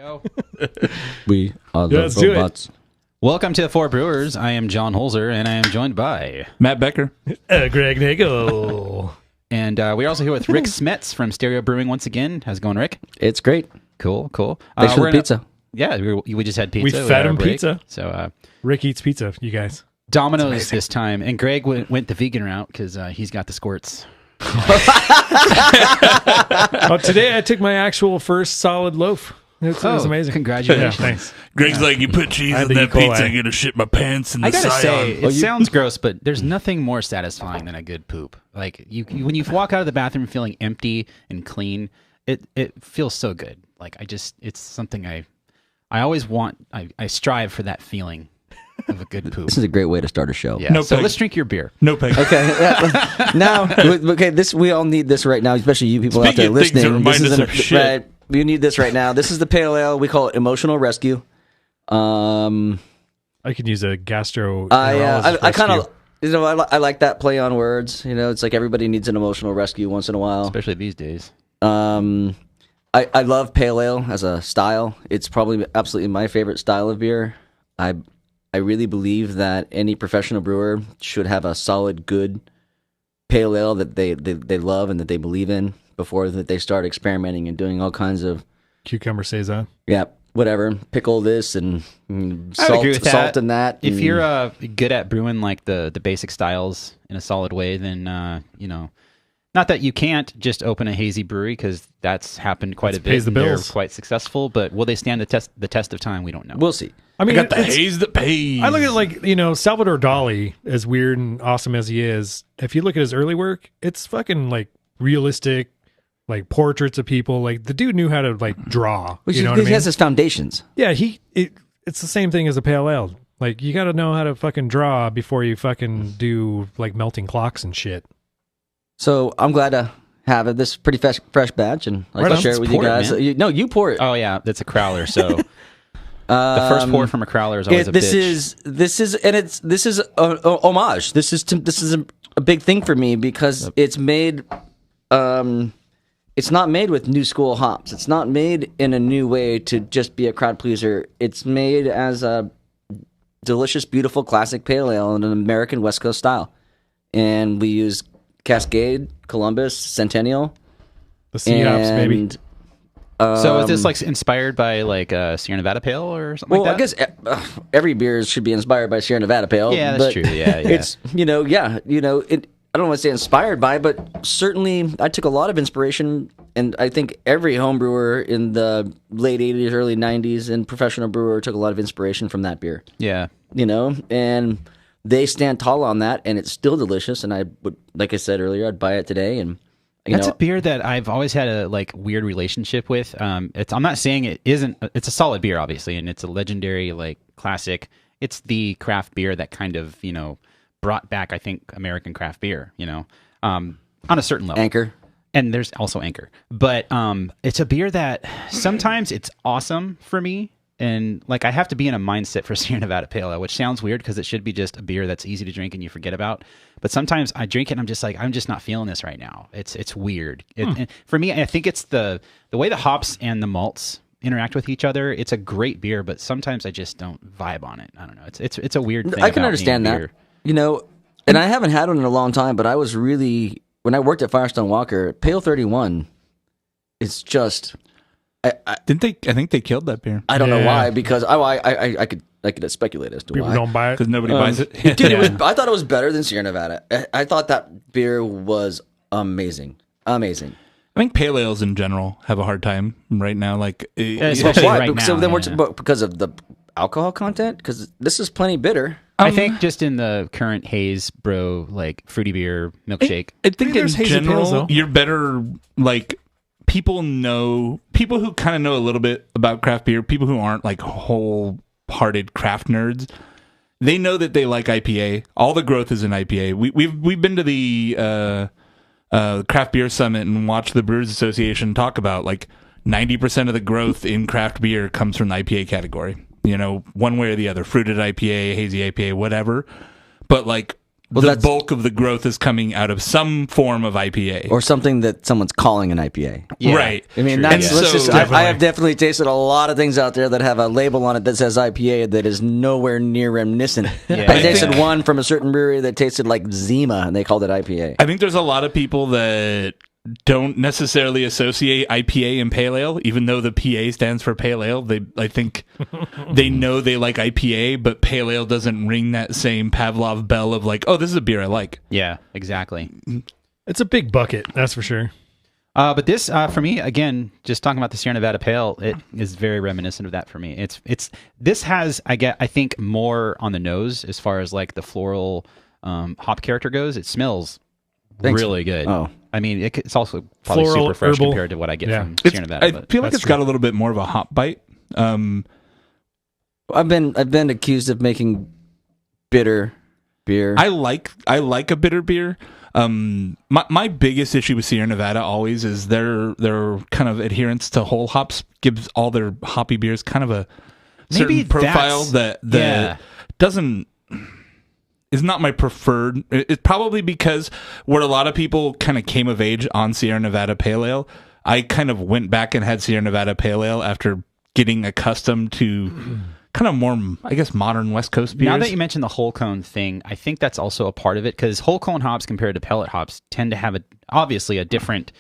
Go. We are the Let's do it. robots. Welcome to the Four Brewers. I am John Holzer, and I am joined by... Matt Becker. Greg Nagel. And we're also here with Rick Smets from Stereo Brewing once again. How's it going, Rick? It's great. Cool. Thanks for we're the pizza. Yeah, we just had pizza. We fed had our him break. pizza. So Rick eats pizza, you guys. Domino's this time. And Greg went the vegan route because he's got the squirts. Oh, today I took my actual first solid loaf. It was amazing. Congratulations. Yeah, thanks. Greg's like, you put cheese I on had the that E. coli. pizza, I'm going to shit my pants in the I gotta say, Scion. it sounds gross, but there's nothing more satisfying than a good poop. Like when you walk out of the bathroom feeling empty and clean, it feels so good. Like it's something I always want. I strive for that feeling of a good poop. This is a great way to start a show. Yeah. No So peg. let's drink your beer. No peg. Okay. Now, okay. This we all need this right now, especially you people out Speaking there of things that listening. remind This us is of shit. right. We need this right now. This is the pale ale. We call it Emotional Rescue. I could use a I gastroenterologist kind of, rescue. I like that play on words. You know, it's like everybody needs an emotional rescue once in a while. Especially these days. I love pale ale as a style. It's probably absolutely my favorite style of beer. I really believe that any professional brewer should have a solid, good pale ale that they love and that they believe in before that they start experimenting and doing all kinds of Cucumber Saison. whatever, pickle this and I would salt, agree with that. salt in that. If and- you're good at brewing like the basic styles in a solid way, then not that you can't just open a hazy brewery because that's happened quite a bit. pays the and they're bills. quite successful, but will they stand the test of time? We don't know. we'll see. I I mean, got the it's- haze that pays. I look at Salvador Dali, as weird and awesome as he is. If you look at his early work, it's fucking like realistic, like portraits of people. Like the dude knew how to like draw. You know what I He mean? has his foundations. Yeah, it's the same thing as a pale ale. Like you got to know how to fucking draw before you fucking do like melting clocks and shit. So I'm glad to have it. This is pretty fresh batch, and I'd like Right to on. share it with Pour you it, guys. man. You pour it. Oh yeah, that's a crowler. So the first pour from a crowler is always a this bitch. this is a homage. This is a big thing for me because it's made. It's not made with new school hops. It's not made in a new way to just be a crowd pleaser. It's made as a delicious, beautiful, classic pale ale in an American West Coast style, and we use Cascade, Columbus, Centennial. The sea hops, baby. and, So is this like inspired by like Sierra Nevada Pale or something Well, like I that? guess every beer should be inspired by Sierra Nevada Pale. Yeah, that's but true. Yeah. It's I don't want to say inspired by, but certainly I took a lot of inspiration, and I think every home brewer in the late '80s, early '90s, and professional brewer took a lot of inspiration from that beer. Yeah. And they stand tall on that, and it's still delicious. And I would, like I said earlier, I'd buy it today, and That's a beer that I've always had a like weird relationship with. I'm not saying it isn't. It's a solid beer, obviously, and it's a legendary like classic. It's the craft beer that kind of brought back, I think, American craft beer. On a certain level. Anchor. And there's also Anchor, but it's a beer that sometimes it's awesome for me. And like I have to be in a mindset for Sierra Nevada Pale Ale, which sounds weird because it should be just a beer that's easy to drink and you forget about. But sometimes I drink it and I'm just not feeling this right now. It's weird. And for me, I think it's the way the hops and the malts interact with each other. It's a great beer, but sometimes I just don't vibe on it. I don't know. It's a weird thing. I can about understand being a that. beer. And I haven't had one in a long time, but I was really, when I worked at Firestone Walker, Pale 31, it's just, Didn't they? I think they killed that beer I don't know Yeah. why, because I could speculate as to People why. don't buy it. because nobody buys it. Dude, I thought it was better than Sierra Nevada. I thought that beer was amazing. Amazing. I think pale ales in general have a hard time right now. Like, Especially Why? right So now, then yeah. we're because of the alcohol content? Because this is plenty bitter. I think just in the current haze, bro, like fruity beer, milkshake. I think in there's hazy general, pales, though. you're better. Like, people who kind of know a little bit about craft beer, people who aren't like wholehearted craft nerds, they know that they like IPA. All the growth is in IPA. We've been to the craft beer summit and watched the Brewers Association talk about like 90% of the growth in craft beer comes from the IPA category. One way or the other, fruited IPA, hazy IPA, whatever. But like the bulk of the growth is coming out of some form of IPA. Or something that someone's calling an IPA. Yeah. Right. I mean, True, that's, yeah. let's So- just, I have definitely tasted a lot of things out there that have a label on it that says IPA that is nowhere near reminiscent. Yeah. I tasted one from a certain brewery that tasted like Zima, and they called it IPA. I think there's a lot of people that don't necessarily associate IPA and pale ale, even though the PA stands for pale ale. I think they know they like IPA, but pale ale doesn't ring that same Pavlov bell of like, oh, this is a beer I like. Yeah, exactly. It's a big bucket, that's for sure. But this, for me, again, just talking about the Sierra Nevada Pale, it is very reminiscent of that for me. This has, I think, more on the nose as far as like the floral hop character goes. It smells really good. Oh. I mean, it's also probably Floral, super fresh herbal. compared to what I get from It's- Sierra Nevada. I but feel like That's it's got a little bit more of a hop bite. I've been accused of making bitter beer. I like a bitter beer. My biggest issue with Sierra Nevada always is their kind of adherence to whole hops gives all their hoppy beers kind of a certain Maybe profile that's- that yeah. doesn't is not my preferred. It's probably because where a lot of people kind of came of age on Sierra Nevada Pale Ale, I kind of went back and had Sierra Nevada Pale Ale after getting accustomed to kind of more, I guess, modern West Coast beers. now that you mentioned the whole cone thing, I think that's also a part of it because whole cone hops compared to pellet hops tend to have obviously a different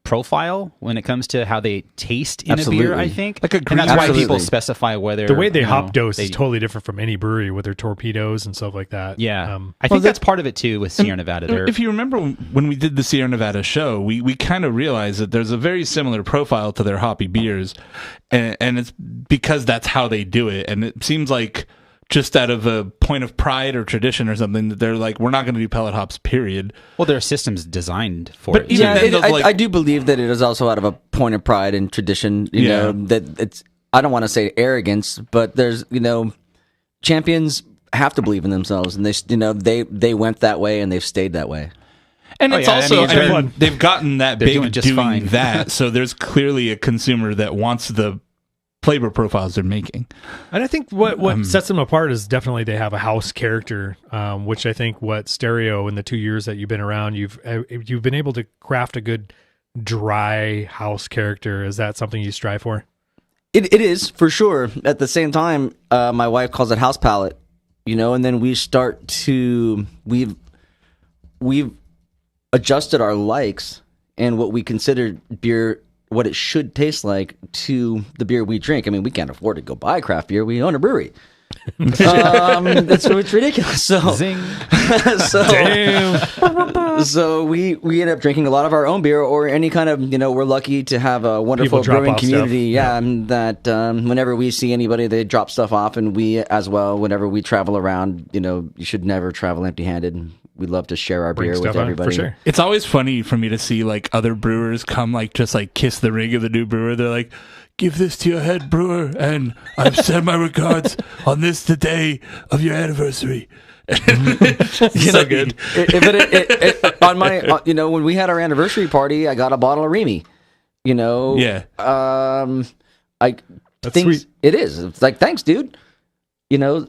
profile when it comes to how they taste in a beer. Absolutely. I think, Like a and that's why Absolutely. people specify whether The way they you hop know, dose they- is totally different from any brewery with their torpedoes and stuff like that. Yeah, I think that's part of it too with Sierra Nevada. They're- If you remember when we did the Sierra Nevada show, we kind of realized that there's a very similar profile to their hoppy beers, and it's because that's how they do it. And it seems like just out of a point of pride or tradition or something that they're like, we're not going to do pellet hops, period. well, their system's designed for But it. even yeah, then, those, like- I do believe that it is also out of a point of pride and tradition. You Yeah. know that it's. I don't want to say arrogance, but there's champions have to believe in themselves, and they went that way and they've stayed that way. And Oh, it's yeah, I also, mean, I mean, they've gotten that they're big doing just doing fine. that, so there's clearly a consumer that wants the flavor profiles they're making. And I think what sets them apart is definitely they have a house character, which I think what Stereo in the 2 years that you've been around, you've been able to craft a good dry house character. Is that something you strive for? It is for sure. At the same time, my wife calls it house palate, and then we start to we've adjusted our likes and what we consider beer, what it should taste like to the beer we drink. I mean, we can't afford to go buy craft beer. We own a brewery. It's ridiculous. So, Zing. so we end up drinking a lot of our own beer or any kind of, we're lucky to have a wonderful People drop brewing off community. stuff. Yeah. And that whenever we see anybody, they drop stuff off, and we as well, whenever we travel around, you should never travel empty handed. We love to share our Bring beer with stuff on, everybody. for sure. It's always funny for me to see like other brewers come just kiss the ring of the new brewer. They're like, give this to your head brewer, and I've sent my regards on the day of your anniversary. So good. On my, when we had our anniversary party, I got a bottle of Remy. Yeah. That's things. sweet. It is. It's like, thanks, dude. We do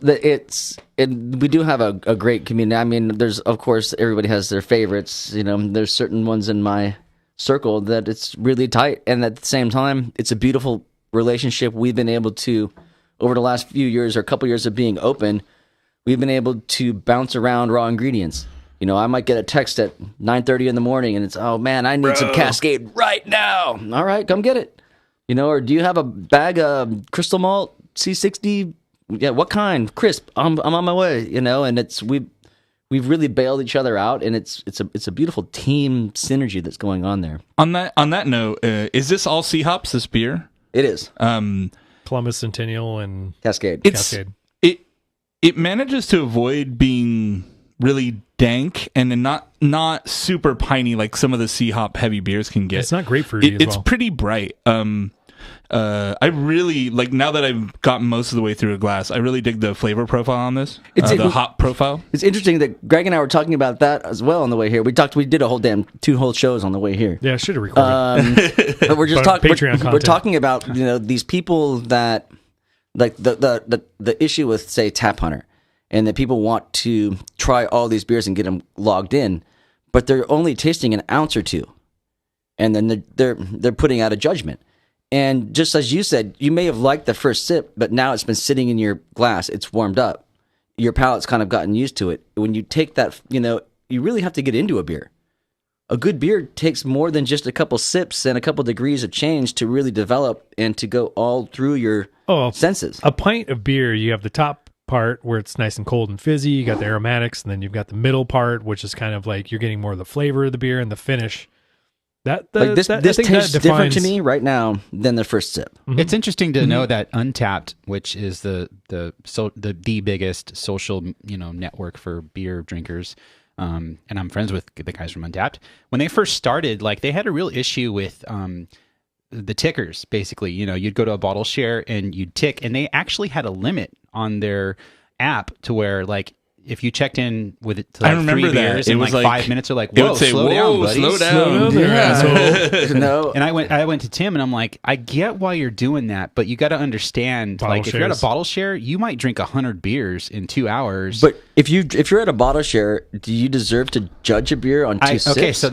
have a great community. I mean, there's, of course, everybody has their favorites. There's certain ones in my circle that it's really tight, and at the same time, it's a beautiful relationship. We've been able to, over the last few years or a couple years of being open, we've been able to bounce around raw ingredients. I might get a text at 9:30 in the morning, and it's, oh man, I need some Cascade right now. All right, come get it. Or do you have a bag of Crystal Malt C60? Yeah, what kind? Crisp. I'm on my way. And it's we've really bailed each other out, and it's a beautiful team synergy that's going on there. On that note, is this all C hops? This beer? It is Columbus Centennial and Cascade. Cascade. It manages to avoid being really dank and then not super piney like some of the C hop heavy beers can get. It's not grapefruity as It's well. pretty bright. I really like, now that I've gotten most of the way through a glass, I really dig the flavor profile on this. The hop profile. It's interesting that Greg and I were talking about that as well on the way here. We did a whole 2 whole shows on the way here. Yeah, I should have recorded. But we're just But talking. Patreon We're content. talking about these people that like the issue with, say, Tap Hunter, and that people want to try all these beers and get them logged in, but they're only tasting an ounce or two, and then they're putting out a judgment. And just as you said, you may have liked the first sip, but now it's been sitting in your glass. It's warmed up. Your palate's kind of gotten used to it. When you take that, you really have to get into a beer. A good beer takes more than just a couple sips and a couple degrees of change to really develop and to go all through your senses. A pint of beer, you have the top part where it's nice and cold and fizzy. You got the aromatics, and then you've got the middle part, which is kind of like you're getting more of the flavor of the beer, and the finish. This tastes different to me right now than the first sip. Mm-hmm. It's interesting to know that Untapped, which is the biggest social network for beer drinkers, and I'm friends with the guys from Untapped. When they first started, like they had a real issue with the tickers. Basically, you'd go to a bottle share and you'd tick, and they actually had a limit on their app to where like. If you checked in with it to like 3 beers in like 5 minutes, they're like, "Whoa, slow down, buddy. Slow down there, asshole." No. And I went to Tim and I'm like, I get why you're doing that, but you got to understand, Bottle like, if you're at shares. a bottle share, you might drink 100 beers in 2 hours. But if you're at a bottle share, do you deserve to judge a beer on two sips? Okay, so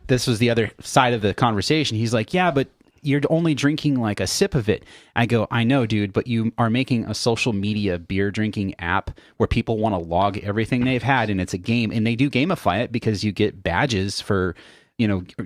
this was the other side of the conversation. He's like, yeah, but you're only drinking like a sip of it. I go, I know, dude, but you are making a social media beer drinking app where people want to log everything they've had, and it's a game, and they do gamify it because you get badges for,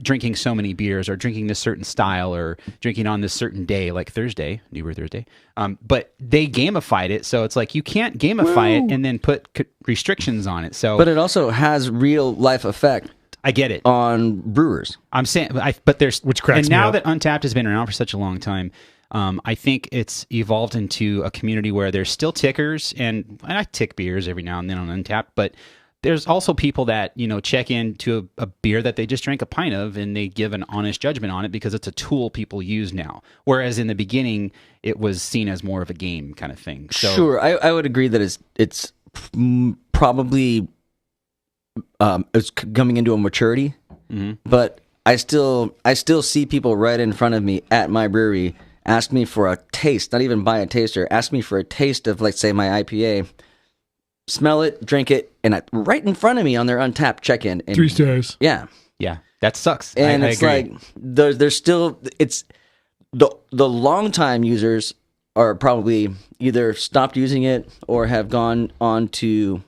drinking so many beers or drinking this certain style or drinking on this certain day, like Thursday, New Year Thursday. But they gamified it, so it's like you can't gamify it and then put restrictions on it. So, but it also has real life effect. I get it On brewers. I'm saying, but there's Which cracks and me now up. that Untapped has been around for such a long time, I think it's evolved into a community where there's still tickers, and I tick beers every now and then on Untapped, but there's also people that check into a beer that they just drank a pint of, and they give an honest judgment on it because it's a tool people use now. Whereas in the beginning, it was seen as more of a game kind of thing. So, Sure, I would agree that it's probably it's coming into a maturity, but I still see people right in front of me at my brewery ask me for a taste, not even buy a taster, ask me for a taste of, like, say, my IPA, smell it, drink it, and right in front of me on their Untapped check-in. And, 3 stars. yeah. yeah, that sucks. And I it's agree. like there's still it's the long time users are probably either stopped using it or have gone on to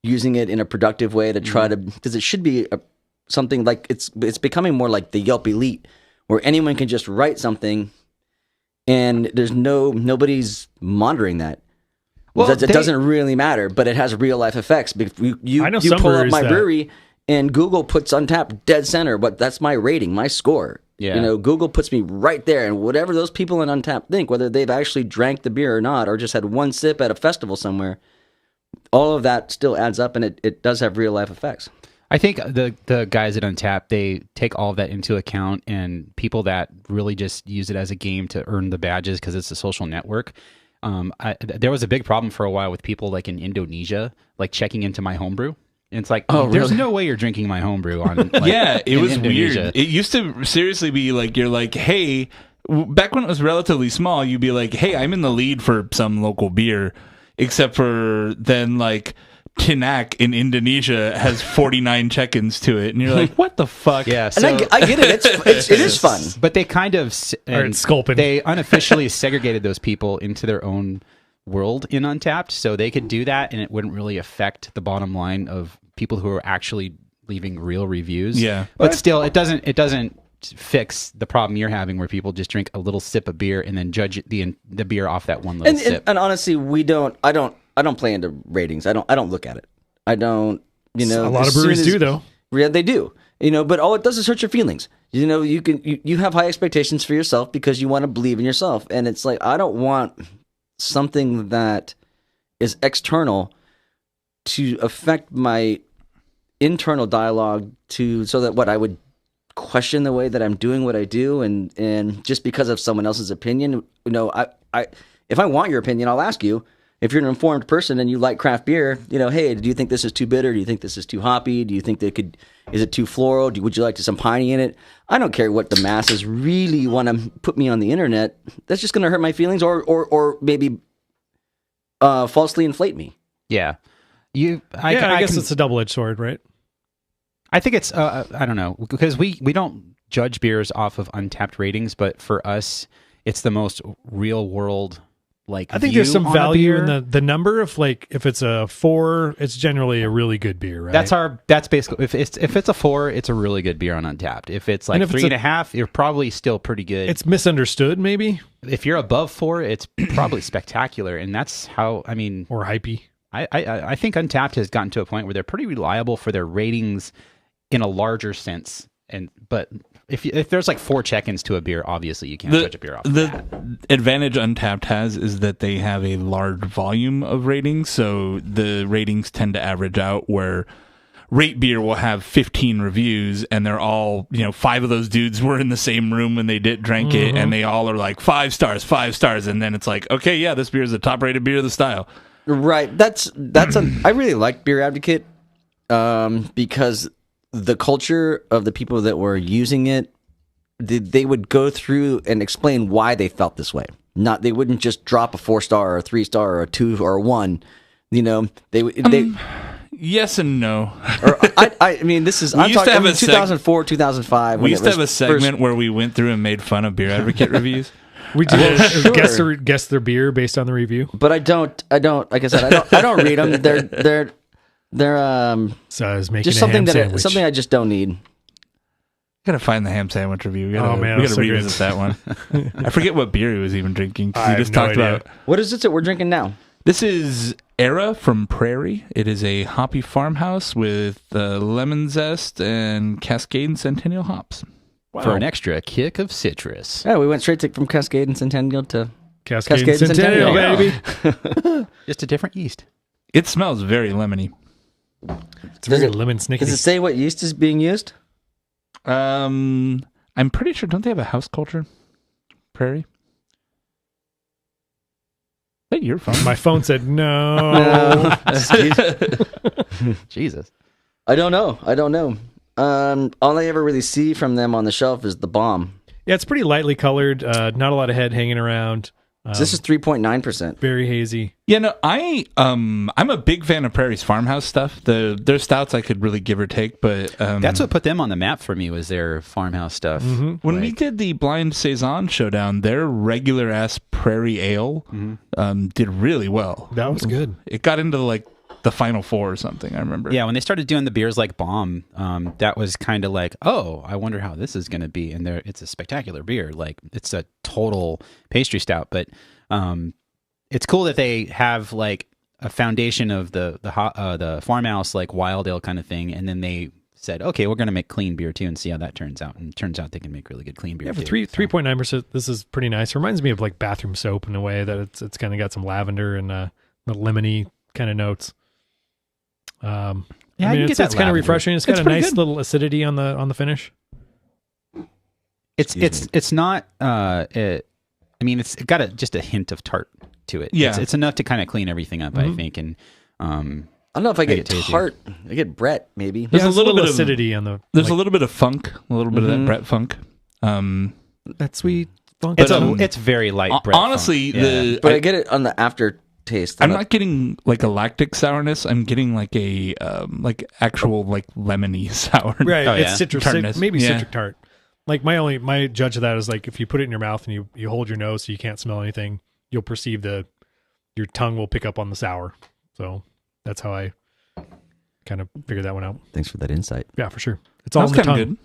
using it in a productive way to try to, because it should be something like it's becoming more like the Yelp Elite, where anyone can just write something and there's nobody's monitoring that. Well, It doesn't really matter, but it has real life effects. You I know you some pull up breweries my that- brewery and Google puts Untapped dead center, but that's my rating, my score. Yeah. Google puts me right there, and whatever those people in Untapped think, whether they've actually drank the beer or not, or just had one sip at a festival somewhere, all of that still adds up, and it does have real life effects. I think the guys at Untapped, they take all of that into account, and people that really just use it as a game to earn the badges because it's a social network. There was a big problem for a while with people like in Indonesia, like checking into my homebrew. And it's like, there's really? no way you're drinking my homebrew on. Like, Yeah, it in was Indonesia. weird. It used to seriously be like, you're like, hey, back when it was relatively small, you'd be like, hey, I'm in the lead for some local beer, except for then like Tinak in Indonesia has 49 check-ins to it, and you're like, what the fuck? Yeah, And so, I get it. It is fun. but they kind of it's Sculpin. they unofficially segregated those people into their own world in Untapped, so they could do that, and it wouldn't really affect the bottom line of people who are actually leaving real reviews. Yeah. but still, it doesn't fix the problem you're having, where people just drink a little sip of beer and then judge the beer off that one little sip. And honestly, I don't play into ratings. I don't look at it. I don't. A lot as of soon breweries as- do, though. Yeah, they do. But all it does is hurt your feelings. You have high expectations for yourself because you want to believe in yourself, and it's like I don't want something that is external to affect my internal dialogue so that I would question the way that I'm doing what I do, and just because of someone else's opinion, I if I want your opinion, I'll ask you. If you're an informed person and you like craft beer, hey, do you think this is too bitter? Do you think this is too hoppy? Do you think is it too floral? Would you like some piney in it? I don't care what the masses really want to put me on the internet. That's just going to hurt my feelings or maybe falsely inflate me. Yeah. I guess it's a double-edged sword, right? I think it's I don't know, because we don't judge beers off of Untapped ratings, but for us, it's the most real world. Like, I think there's some value in the number of, like, if it's a 4, it's generally a really good beer, right? That's basically, if it's a 4, it's a really good beer on Untapped. If it's like 3.5, you're probably still pretty good. It's misunderstood, maybe. If you're above 4, it's probably spectacular, and that's how, I mean, or hypey. I think Untapped has gotten to a point where they're pretty reliable for their ratings in a larger sense, but if there's like 4 check-ins to a beer, obviously you can't judge a beer off the advantage Untapped has is that they have a large volume of ratings, so the ratings tend to average out, where Rate Beer will have 15 reviews, and they're all, 5 of those dudes were in the same room when they drank it, and they all are like 5 stars, and then it's like, okay, yeah, this beer is the top-rated beer of the style. Right. I really like Beer Advocate because the culture of the people that were using it, they would go through and explain why they felt this way. They wouldn't just drop a 4-star or a 3-star or a 2 or a 1. They yes and no. I mean, this is I'm talking 2004, 2005. We used to have a segment where we went through and made fun of Beer Advocate reviews. We did guess their beer based on the review. But I don't. Like I said, I don't read them. They're so I was making just something something I just don't need. Gotta find the ham sandwich review. We gotta so revisit that one. I forget what beer he was even drinking. We just talked about. What is it that we're drinking now? This is Era from Prairie. It is a hoppy farmhouse with lemon zest and Cascade and Centennial hops. Wow. For an extra kick of citrus. Yeah, we went straight from Cascade and Centennial to Cascade and Centennial, baby. Just a different yeast. It smells very lemony. It's very lemon snickety. Does it say what yeast is being used? I'm pretty sure. Don't they have a house culture? Prairie. Is that your phone? My phone said no. Jesus. I don't know. All I ever really see from them on the shelf is the bomb. Yeah, it's pretty lightly colored. Not a lot of head hanging around. So this is 3.9%. Very hazy. Yeah, no, I'm a big fan of Prairie's farmhouse stuff. Their stouts I could really give or take, but that's what put them on the map for me, was their farmhouse stuff. Mm-hmm. When we did the Blind Saison showdown, their regular ass Prairie Ale did really well. That was good. It got into like the final 4 or something, I remember. Yeah, when they started doing the beers like Bomb, that was kind of like, oh, I wonder how this is going to be. And it's a spectacular beer. Like, it's a total pastry stout, but it's cool that they have like a foundation of the farmhouse, like wild ale kind of thing, and then they said, okay, we're going to make clean beer too and see how that turns out. And it turns out they can make really good clean beer. Yeah, for too, 3.9%, this is pretty nice. Reminds me of like bathroom soap in a way that it's kind of got some lavender and the lemony kind of notes. Yeah, I mean, it's kind of refreshing. It's got a nice good. little acidity on the finish. It's not. I mean, it's got just a hint of tart to it. Yeah, it's enough to kind of clean everything up, I think. And I don't know if I get tart. I get Brett maybe. There's a little bit of acidity on the. There's a little bit of funk, a little bit of that Brett funk. That sweet funk. It's very light. Brett honestly, funk. But I get it on the aftertaste. I'm not getting like a lactic sourness. I'm getting like a like actual like lemony sour. Right, Oh, it's yeah. citrus, maybe citric tart. Like my judge of that is like if you put it in your mouth and you hold your nose so you can't smell anything, you'll perceive your tongue will pick up on the sour. So that's how I kind of figured that one out. Thanks for that insight. Yeah, for sure. It's all in the tongue.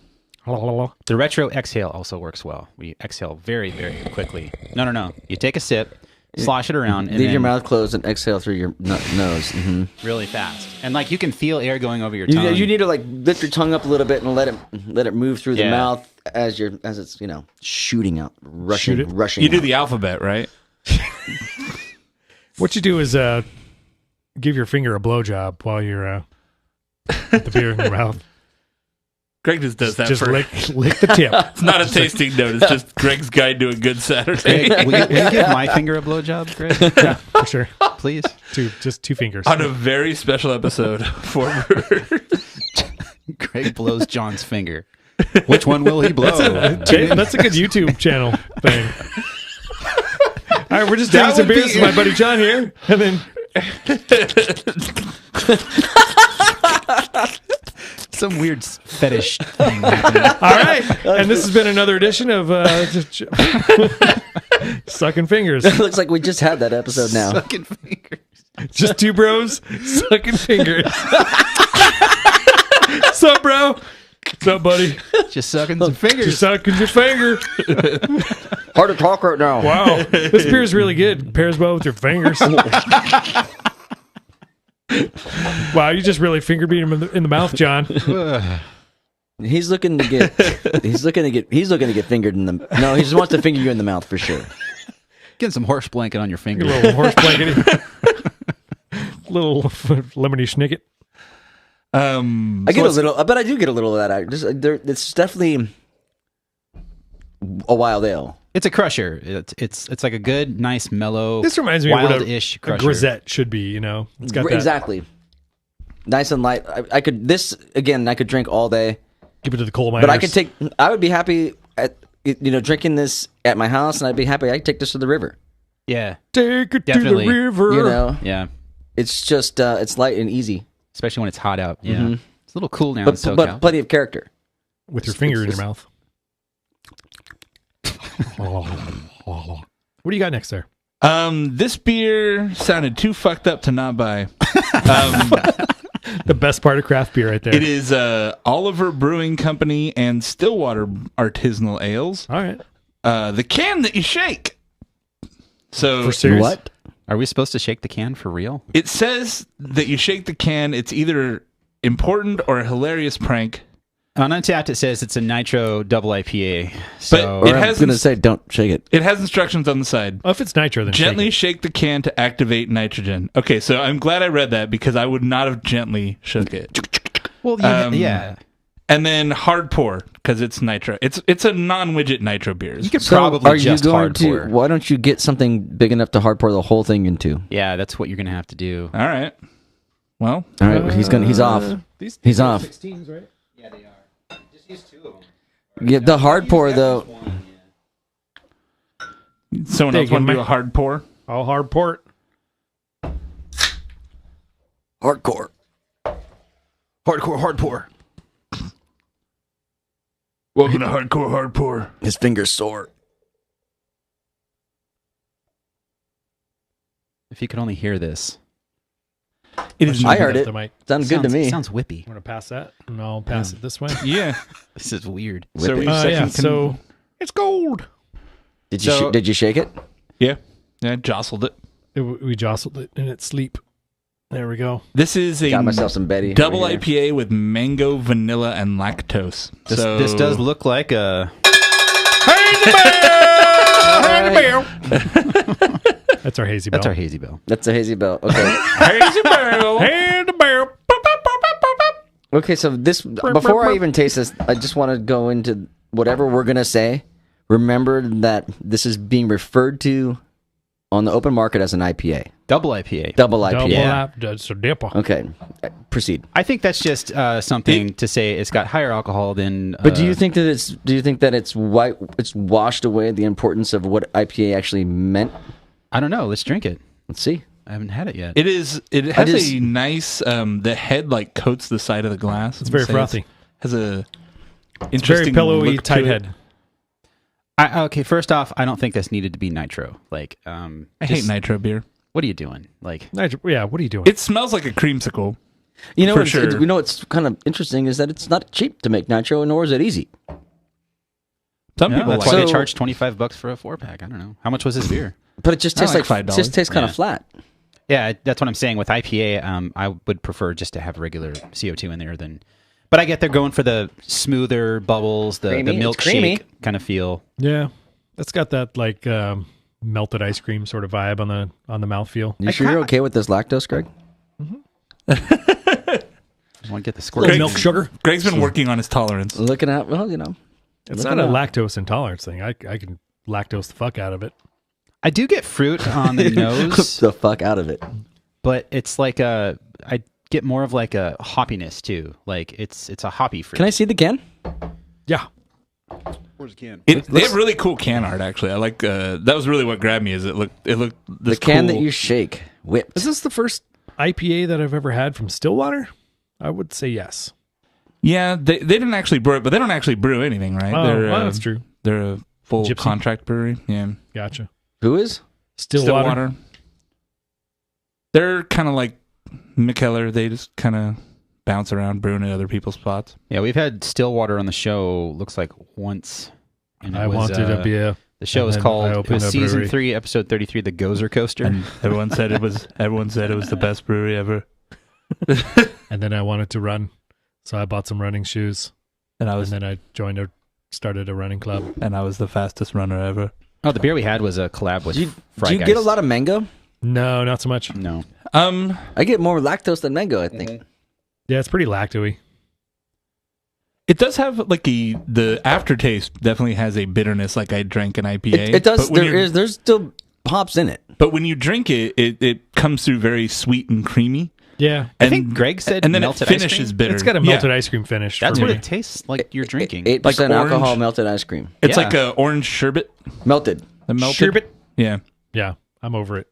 Good. The retro exhale also works well. We exhale very, very quickly. No. You take a sip, slosh it around, and leave your mouth closed and exhale through your nose. Mm-hmm. Really fast. And like you can feel air going over your tongue. You need to like lift your tongue up a little bit and let it move through the mouth as it's shooting out, rushing. You do the alphabet, right? What you do is give your finger a blowjob while you're with the beer in your mouth. Greg just does that. Just for lick the tip. It's not a tasting note. It's just Greg's guide to a good Saturday. Greg, will you give my finger a blowjob, Greg? Yeah, for sure. Please. Just 2 fingers. On a very special episode for Greg blows John's finger. Which one will he blow? That's a good YouTube channel thing. All right, we're just drinking some beers with my buddy John here, and then Some weird fetish thing happening. All right, and this has been another edition of Sucking Fingers. It looks like we just had that episode now. Sucking fingers. Just two bros sucking fingers. What's up, bro? What's up, buddy? Just sucking some fingers. Just sucking your finger. Hard to talk right now. Wow, this beer is really good. It pairs well with your fingers. Wow, you just really finger beat him in the mouth, John. He's looking to get fingered in the. No, he just wants to finger you in the mouth for sure. Getting some horse blanket on your finger. A little horse blanket. Little lemony schnicket. I get a little, but I do get a little of that. It's definitely a wild ale. It's a crusher. It's like a good, nice, mellow. This reminds me of what wild-ish a crusher. grisette should be. You know, it's got that. Exactly. Nice and light. I could drink all day. Give it to the coal miners. But I would be happy at drinking this at my house, and I'd be happy I could take this to the river. Yeah, Take it definitely. to the river. You know, yeah. it's just it's light and easy, Especially when it's hot out. Yeah, Mhm. it's a little cool now in SoCal. but plenty of character. With your finger in your mouth. What do you got next there? This beer sounded too fucked up to not buy. The best part of craft beer right there. It is Oliver Brewing Company and Stillwater Artisanal Ales. All right. The can that you shake. So For serious? What? Are we supposed to shake the can for real? it says that you shake the can. It's either important or a hilarious prank. On Untapped, it says it's a nitro double IPA. So But it Or has I'm gonna say, don't shake it. It has instructions on the side. Oh, if it's nitro, then Gently shake shake the can to activate nitrogen. Okay, so I'm glad I read that because I would not have gently shook it. well, yeah. And then hard pour because it's nitro. It's a non-widget nitro beers. You could So probably are you just going hard to? pour. Why don't you get something big enough to hard pour the whole thing into? Yeah, that's what you're gonna have to do. All right. Well, All right, he's off. These He's off. 16s, right? Yeah, they are. Just use 2 of them. Yeah, the hard pour though. someone Dig else want in, to do man. a hard pour? All hard port. Hardcore. Hardcore hard pour. Welcome to Hardcore Hard Pour. His fingers sore. If you could only hear this. It is. I heard it. The mic. Sounds good to me. Sounds whippy. I'm going to pass that, and I'll pass it this way. Yeah. This is weird. So Whippy. we second Yeah, so it's gold. Did you So- did you shake it? yeah, I jostled it. We jostled it in its sleep. There we go. This is a Got myself some Betty. double over here. IPA with mango, vanilla, and lactose. This does look like a. That's our hazy bell. That's our hazy bell. That's a hazy bell. Okay. Hazy barrel. Hand the barrel. Okay. So this before I even taste this, I just want to go into whatever we're gonna say. Remember that this is being referred to on the open market as an IPA, Double IPA. double IPA. Double Yeah. lap. That's a dipper. Okay. Proceed. I think that's just something to say it's got higher alcohol than. But do you think that it's washed away the importance of what IPA actually meant? I don't know. Let's drink it. Let's see. I haven't had it yet. It is. It has just- a nice. The head like coats the side of the glass. It's very frothy. Has a Very interesting pillowy, look to tight it. head. Okay, first off, I don't think this needed to be nitro. Like, I hate nitro beer. What are you doing? Like, Nitro, yeah, what are you doing? It smells like a creamsicle. You know, For what's, sure. you know what's kind of interesting is that it's not cheap to make nitro, nor is it easy. Some yeah, people that's like why it. they charge $25 for a 4-pack. I don't know how much was this beer. But it just tastes like like $5. It just tastes kind of Yeah. flat. Yeah, that's what I'm saying. With IPA, I would prefer just to have regular CO2 in there than. But I get they're going for the smoother bubbles, the Creamy. It's milkshake creamy. kind of feel. Yeah, it's got that like melted ice cream sort of vibe on the mouthfeel. You sure you're okay with this lactose, Greg? I want to get the squirt. Little milk sugar. Greg's been working on his tolerance. Looking at, well, you know. It's Look not a it up. lactose intolerance thing. I can lactose the fuck out of it. I do get fruit on the nose, the fuck out of it. but it's like I get more of like a hoppiness too. Like it's a hoppy fruit. Can I see the can? Yeah. Where's the can? They have really cool can art. Actually, I like. That was really what grabbed me. Is it looked. The This can cool. that you shake, whipped. Is this the first IPA that I've ever had from Stillwater, I would say yes. Yeah, they didn't actually brew it, but they don't actually brew anything, right? Oh, They're, well, that's true. They're a full Gypsy? contract brewery. Yeah. Gotcha. Who is? Stillwater. They're kind of like Mikkeller. They just kind of bounce around brewing at other people's spots. Yeah, we've had Stillwater on the show. Looks like once. And I wanted a beer. The show and was then I called. It opened was a season brewery. 3, episode 33, the Gozer Coaster. And everyone said it was the best brewery ever. And then I wanted to run, so I bought some running shoes, And and then I started a running club. I was the fastest runner ever. Oh, the beer we had was a collab with Fry Do you Guys. get a lot of mango? No, not so much. No. I get more lactose than mango, I think. Yeah, it's pretty lacto-y. It does have like the aftertaste definitely has a bitterness like I drank an IPA. It does. But when There's still hops in it. But when you drink it, it comes through very sweet and creamy. Yeah, I think Greg said and then melted it ice finishes cream? bitter. it's got a melted ice cream finish. That's for what me. it tastes like you're drinking. 8% Like alcohol orange. melted ice cream. It's Yeah. like a orange sherbet. Melted. The melted. Sherbet. Yeah. Yeah, I'm over it.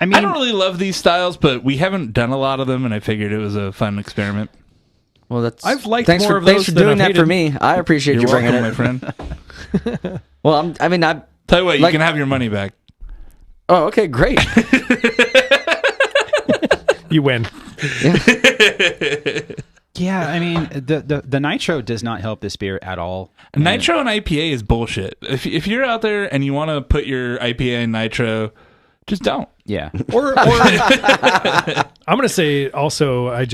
I mean, I don't really love these styles, but we haven't done a lot of them, and I figured it was a fun experiment. Well, that's. I've liked thanks more for, of Thanks those for than doing I've that for hated. me. I appreciate You're you bringing welcome, my it. friend. Well, I. Tell you what, you Like- can have your money back. Oh, okay, great. You win. yeah, I mean, the nitro does not help this beer at all. Nitro and IPA is bullshit. If you're out there and you want to put your IPA in nitro, just don't. Yeah. Or I'm gonna say also I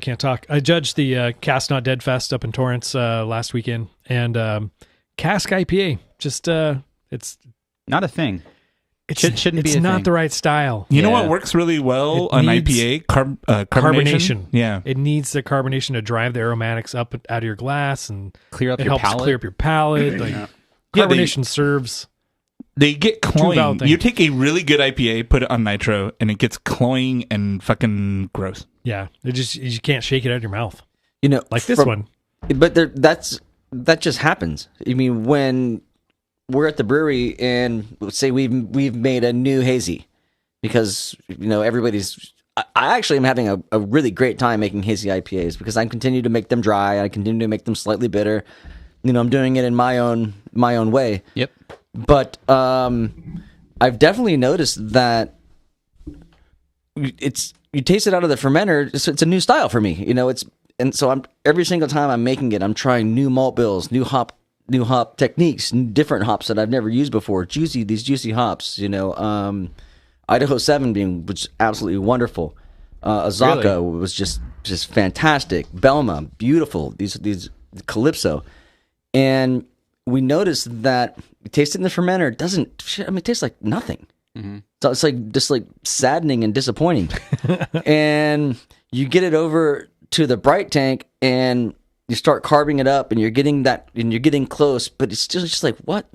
can't talk. I judged the Cask Not Dead Fest up in Torrance last weekend, and Cask IPA just it's Not a thing. Shouldn't be it's a not thing. the right style. You know Yeah. what works really well It on needs IPA? Carbonation. Carbonation. Yeah. It needs the carbonation to drive the aromatics up out of your glass, and Clear up it your helps palate. clear up your palate. Like Yeah, carbonation serves. They get valid cloying. things. You take a really good IPA, put it on nitro, and it gets cloying and fucking gross. Yeah, you can't shake it out of your mouth You know, like this from- one. But that just happens. I mean, when we're at the brewery and let's say we've made a new hazy, because everybody's. I actually am having a really great time making hazy IPAs because I continue to make them dry. I continue to make them slightly bitter. I'm doing it in my own way. Yep. But I've definitely noticed that you taste it out of the fermenter. It's a new style for me, and so I'm every single time I'm making it, I'm trying new malt bills, new hop techniques, different hops that I've never used before. These juicy hops, Idaho 7 was absolutely wonderful. Azaka was just fantastic. Belma, beautiful. These Calypso, and we noticed that you taste it in the fermenter. It doesn't. It tastes like nothing. Mm-hmm. So it's just like saddening and disappointing. And you get it over to the bright tank, and you start carving it up, and you're getting close, but it's still just like, what?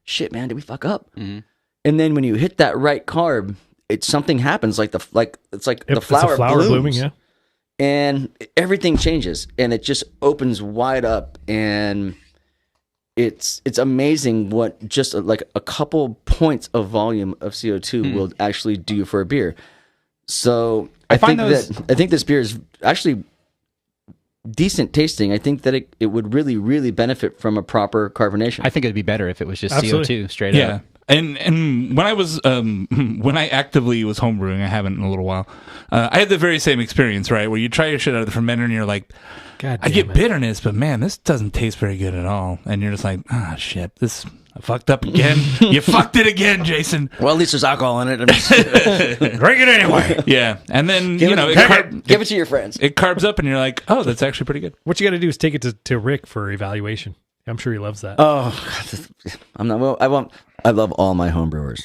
Shit, man, did we fuck up? Mm-hmm. And then when you hit that right carb, something happens. It's like the flower, blooms, blooming. Yeah. and everything changes, and it just opens wide up, and it's amazing what just like a couple points of volume of CO2 will actually do for a beer. So I think this beer is actually decent tasting. I think that it would really, really benefit from a proper carbonation. I think it'd be better if it was just Absolutely. CO2 straight Yeah. up. And when I was when I actively was homebrewing, I haven't in a little while. I had the very same experience, right? Where you try your shit out of the fermenter and you're like, God I damn get it. bitterness, but man, this doesn't taste very good at all. And you're just like, shit, I fucked up again. You fucked it again, Jason. Well, at least there's alcohol in it. Drink it anyway. Yeah, and then Give it to your friends. it carbs up, and you're like, oh, that's actually pretty good. What you got to do is take it to Rick for evaluation. I'm sure he loves that. Oh, I'm not. Well, I love all my homebrewers.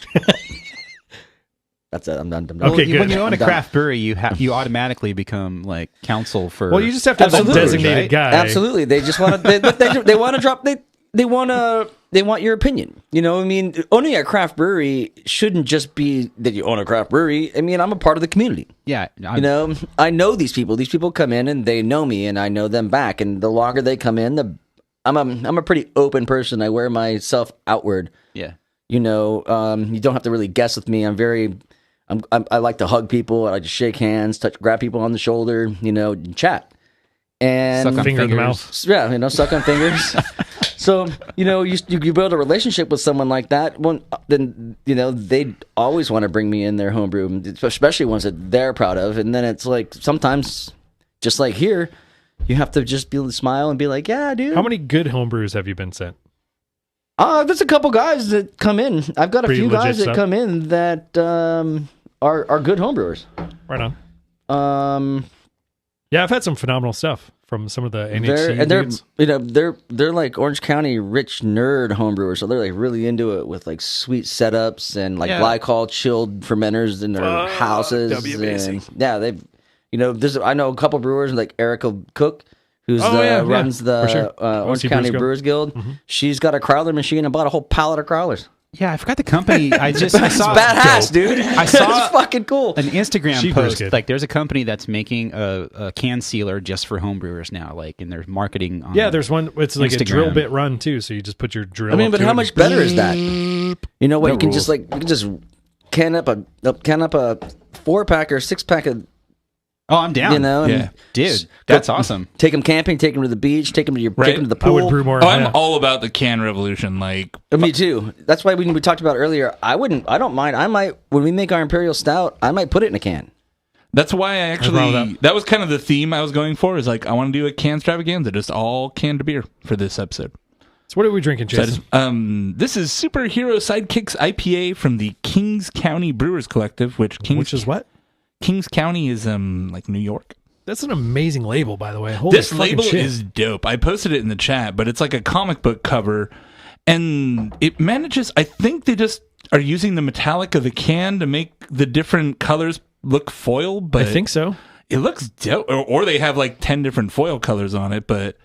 That's it. I'm done. Okay, good. When you own a I'm done. craft brewery, you automatically become like counsel for. Well, you just have to have a Absolutely, designated right? guy. Absolutely. They just want to. They want to drop. They want your opinion. I mean, owning a craft brewery shouldn't just be that you own a craft brewery. I mean, I'm a part of the community. Yeah, I know these people. These people come in and they know me, and I know them back. And the longer they come in, I'm a pretty open person. I wear myself outward. yeah. You don't have to really guess with me. I'm very I like to hug people. I like to shake hands, grab people on the shoulder, chat. And Suck on Finger in the fingers. mouth. yeah, suck on fingers. So, you build a relationship with someone like that, then, they always want to bring me in their homebrew, especially ones that they're proud of. And then it's like, sometimes, just like here, you have to just be able to smile and be like, yeah, dude. How many good homebrews have you been sent? There's a couple guys that come in. I've got a Pretty few legit guys that stuff. come in that are good homebrewers. Right on. Yeah, I've had some phenomenal stuff from some of the NHC dudes. They're like Orange County rich nerd homebrewers, so they're like really into it with like sweet setups and like glycol chilled fermenters in their houses. that'd be amazing. And, yeah, I know a couple brewers like Erica Cook, who's runs the for sure. Orange OC County Brewers Brewers Guild. She's got a crowler machine and bought a whole pallet of crowlers. Yeah, I forgot the company. I saw Badass, dude. I saw it's fucking cool. an Instagram She post. brews good. Like, there's a company that's making a can sealer just for homebrewers now. Like, and their marketing. On There's one. It's like a Instagram. drill bit run too. So you just put your drill. I mean, up but to how it much and- better is that? You know what? You can rules. just can up a 4-pack or 6-pack of. Oh, I'm down. And Yeah. Dude, that's awesome. Take them camping, take them to the beach, take them to Right. the I would pool. brew more. Oh, I'm yeah. all about the can revolution. Like, Me too. That's why we talked about earlier. I don't mind. I might, when we make our Imperial Stout, I might put it in a can. that's why I wrong with actually, that was kind of the theme I was going for, is like, I want to do a can extravaganza, just all canned beer for this episode. So what are we drinking, So I Jason? just- this is Superhero Sidekicks IPA from the Kings County Brewers Collective, which Which is what? Kings County is like New York. That's an amazing label, by the way. Holy This fucking label shit. is dope. I posted it in the chat, but it's like a comic book cover, and it manages. I think they just are using the metallic of the can to make the different colors look foil. But I think so. it looks dope. Or they have like 10 different foil colors on it. But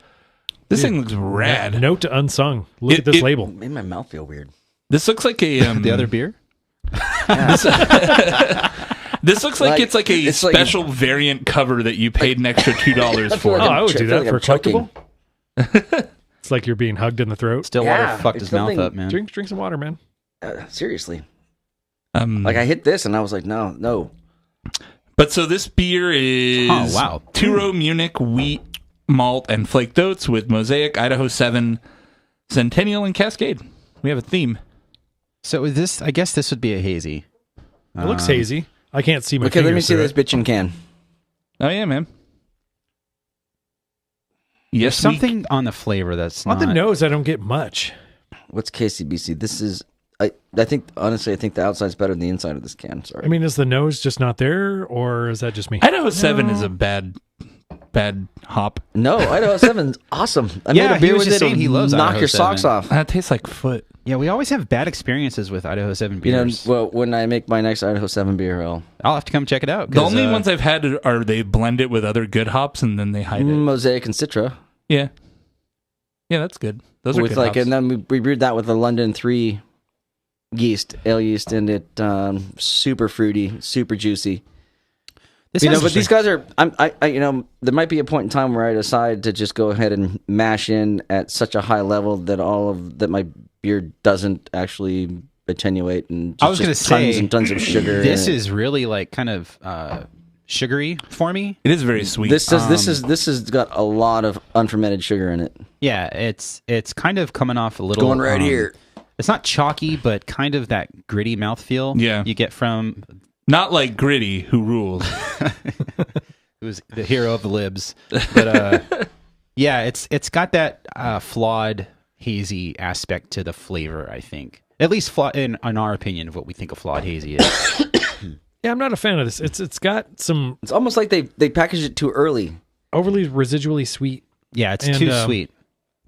this thing looks rad. Note to unsung. Look It- at this it- label. Made my mouth feel weird. This looks like a The other beer? This looks like Like, it's like a it's like- special variant cover that you paid an extra $2 for. Oh, I would do I feel that like for I'm choking. collectible. It's like you're being hugged in the throat. Stillwater Yeah, fucked it's his mouth something- up, man. Drink some water, man. Seriously. Mm. Like I hit this and I was like, no. But so this beer is Oh, wow. two-row Munich wheat, malt, and flaked oats with Mosaic, Idaho 7, Centennial, and Cascade. We have a theme. So I guess this would be a hazy. It looks hazy. I can't see my Okay, let me fingers see through this it. bitch in can. Oh, yeah, man. There's Yes, something on the flavor that's On not. the nose, I don't get much. What's KCBC? This is. I think honestly, I think the outside's better than the inside of this can. Sorry. I mean, is the nose just not there, or is that just me? Idaho 7 is a bad hop. No, Idaho 7's awesome. I Yeah, made a he beer was with just it. saying It'll he loves knock Idaho your 7. socks off. That tastes like foot. Yeah, we always have bad experiences with Idaho 7 beers. Well, when I make my next Idaho 7 beer, I'll have to come check it out. The only ones I've had are they blend it with other good hops and then they hide it. Mosaic and Citra. Yeah. Yeah, that's good. Those are with good like, hops. and then we brewed that with the London 3 yeast, ale yeast, and it super fruity, super juicy. This You know, has- but these guys are. There might be a point in time where I decide to just go ahead and mash in at such a high level that that my beer doesn't actually attenuate and I was just gonna tons say, and tons of sugar. This in it. is really like kind of sugary for me. It is very sweet. This has got a lot of unfermented sugar in it. Yeah, it's kind of coming off a little Going right here. It's not chalky, but kind of that gritty mouthfeel. Yeah. you get from Not like Gritty, who rules. who's the hero of the libs. But yeah, it's got that flawed, hazy aspect to the flavor. I think, at least in our opinion of what we think a flawed hazy is. Yeah, I'm not a fan of this. It's got some It's almost like they packaged it too early. overly residually sweet. Yeah, it's And, too sweet,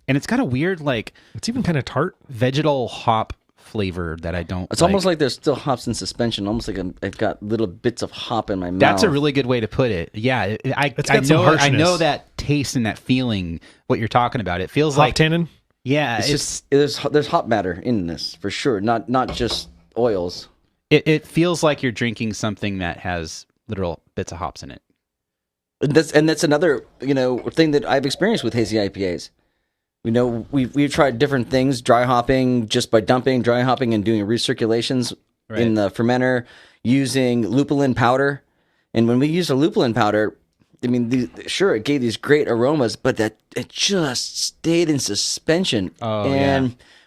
and it's got a weird like It's even kind of tart. vegetal hop flavor that I don't. It's almost like there's still hops in suspension. Almost like I've got little bits of hop in my mouth. That's a really good way to put it. Yeah, I got some know I harshness. know that taste and that feeling. What you're talking about, it feels Hop like tannin. yeah, It's just there's hop matter in this for sure. Not just oils. it feels like you're drinking something that has literal bits of hops in it. And that's another thing that I've experienced with hazy IPAs. We've tried different things, dry hopping just by dumping, dry hopping and doing recirculations in the fermenter using lupulin powder. And when we used a lupulin powder, I mean, sure, it gave these great aromas, but that it just stayed in suspension.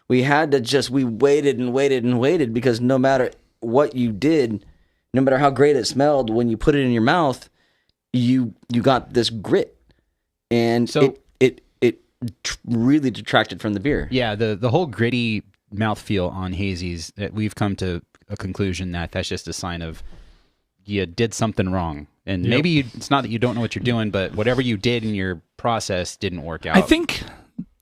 We had to we waited and waited and waited, because no matter what you did, no matter how great it smelled, when you put it in your mouth, you got this grit, and So- it really detracted from the beer. Yeah, the whole gritty mouthfeel on hazies, that we've come to a conclusion that that's just a sign of you did something wrong. And maybe it's not that you don't know what you're doing, but whatever you did in your process didn't work out. I think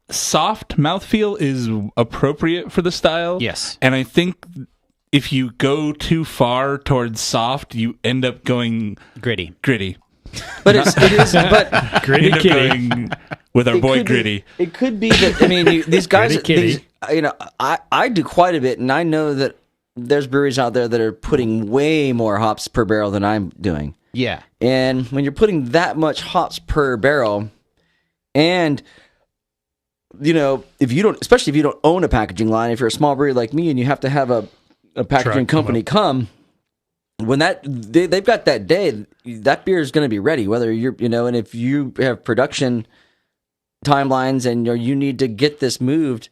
soft mouthfeel is appropriate for the style. Yes. And I think if you go too far towards soft, you end up going Gritty. But it is. But Gritty End up kitty. going with our boy could be- Gritty. it could be that, I mean, these guys, Gritty kitty. these, you know, I do quite a bit, and I know that there's breweries out there that are putting way more hops per barrel than I'm doing. Yeah. And when you're putting that much hops per barrel, and you know, especially if you don't own a packaging line, if you're a small brewery like me and you have to have a packaging Truck company come, when they've got that day, that beer is going to be ready. Whether you're, you know, and if you have production timelines and you need to get this moved,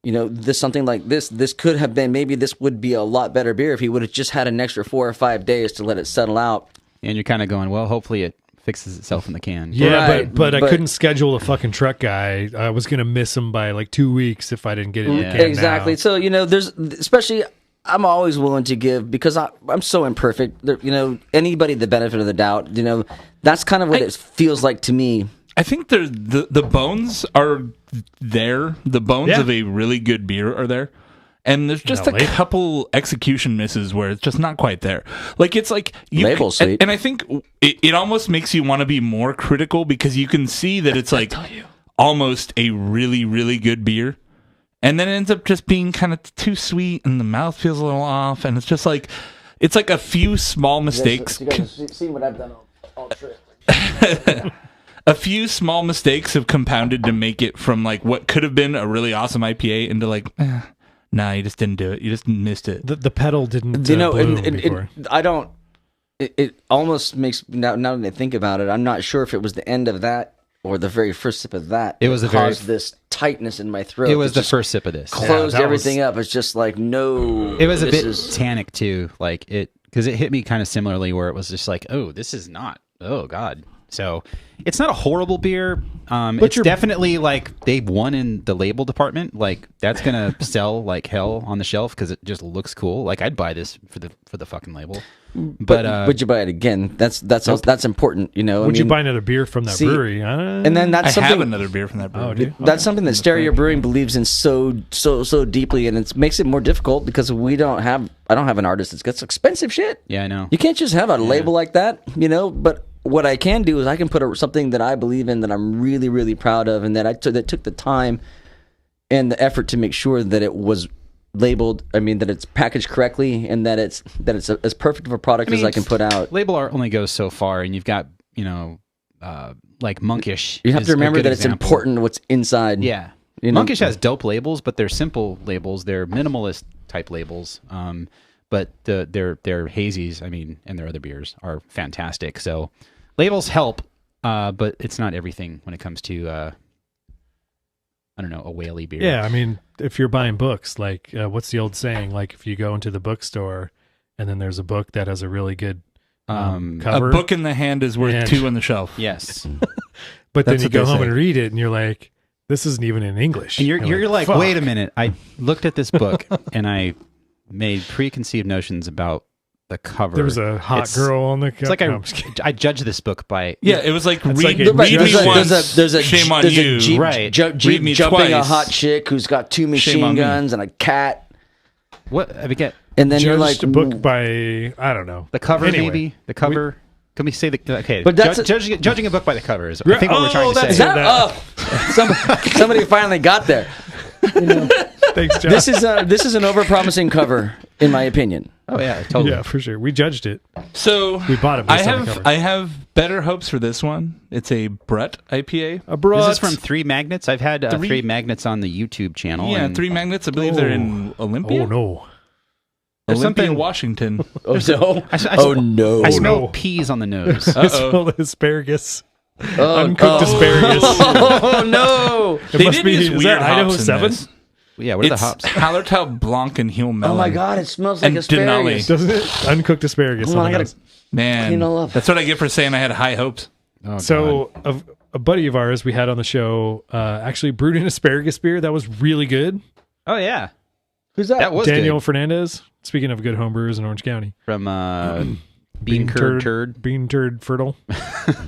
you know, something like this could have been, maybe this would be a lot better beer if he would have just had an extra 4 or 5 days to let it settle out. And you're kind of going, well, hopefully it fixes itself in the can. Yeah, Right, but I but- couldn't schedule a fucking truck guy. I was gonna miss him by like 2 weeks if I didn't get it in the can Exactly. now. So, you know, especially, I'm always willing to give, because I'm so imperfect. You know, anybody the benefit of the doubt. You know, that's kind of what it feels like to me. I think the bones are there. The bones Yeah. of a really good beer are there. And there's just No, a label. couple execution misses where it's just not quite there. Like, it's like... Label's sweet. And I think it almost makes you want to be more critical, because you can see that it's like almost a really, really good beer. And then it ends up just being kind of too sweet, and the mouth feels a little off. And it's just like... It's like a few small mistakes. You guys have seen what I've done all trip. A few small mistakes have compounded to make it from like what could have been a really awesome IPA into like, nah, you just didn't do it. You just missed it. The pedal didn't You know, bloom and before. I don't. It almost makes, now that I think about it, I'm not sure if it was the end of that or the very first sip of that. It was that the very- caused this tightness in my throat. It was that the just first sip of this. Closed that everything was- up. It's just like, no. It was a this bit is- tannic too, like it, because it hit me kind of similarly, where it was just like, oh, this is not, oh god. So it's not a horrible beer. It's definitely like they've won in the label department. Like that's gonna sell like hell on the shelf because it just looks cool. Like I'd buy this for the fucking label. But would you buy it again? That's important. You know. Would you buy another beer from that See, brewery? And then that's I have something. another beer from that brewery. Oh, dude. That's something that Stereo Brewing believes in so deeply, and it makes it more difficult because I don't have an artist that's got expensive shit. yeah, I know. You can't just have a label like that, you know. But what I can do is I can put something that I believe in, that I'm really, really proud of, and that that took the time and the effort to make sure that it was labeled. I mean, that it's packaged correctly, and that it's as perfect of a product as I can put out. Label art only goes so far, and you've got like Monkish. You have is to a remember good that it's example. important what's inside. Yeah. You know? Monkish has dope labels, but they're simple labels. They're minimalist type labels. But their hazies, I mean, and their other beers are fantastic. So labels help, but it's not everything when it comes to I don't know, a whaley beer. Yeah, I mean, if you're buying books, like what's the old saying? Like if you go into the bookstore and then there's a book that has a really good cover, A book in the hand is worth And- 2 on the shelf. Yes. but then That's you what go they home say. and read it, and you're like, this isn't even in English. And you're like, "Fuck." wait a minute. I looked at this book and I made preconceived notions about the cover. There was a hot It's- girl on the cover. It's like No, I'm just kidding. I judge this book by Yeah, it was like read, like a- read Right, me once, there's a shame on there's you. a Jeep, Right. Jeep Read me jumping a twice. hot chick who's got 2 Shame machine on me. guns and a cat, what I forget and then you're like, Judged a book by I don't know the cover. Anyway. Maybe the cover. Can we say the okay? But that's judging a book by the cover is I think what we're trying to that's say. it. somebody finally got there. Thanks, John. This is an overpromising cover, in my opinion. Oh yeah, totally. yeah, for sure. We judged it. So We bought it I based on the have cover. I have better hopes for this one. It's a Brett IPA. A broad. This is from Three Magnets. I've had Three- Three Magnets on the YouTube channel. Yeah, and 3 Magnets. I believe they're in Olympia. Oh no. There's Olympia, something- Washington. Oh no! I no! I smell no. peas on the nose. I smell asparagus. Oh, Uncooked asparagus. Oh no! It They must did be. use Is weird that Idaho hops in 7? this. Yeah, what are the It's hops? Hallertau Blanc and Heel Melon. Oh my god! It smells like And asparagus. Denali. Doesn't it? Uncooked asparagus. Come on, on I the gotta nose. Man, clean all up. that's what I get for saying I had high hopes. Oh, So a buddy of ours we had on the show actually brewed an asparagus beer that was really good. oh yeah, Who's that? that was Daniel good. Fernandez. Speaking of good homebrewers in Orange County, From Bean Curd Turd. Bean Turd Fertile,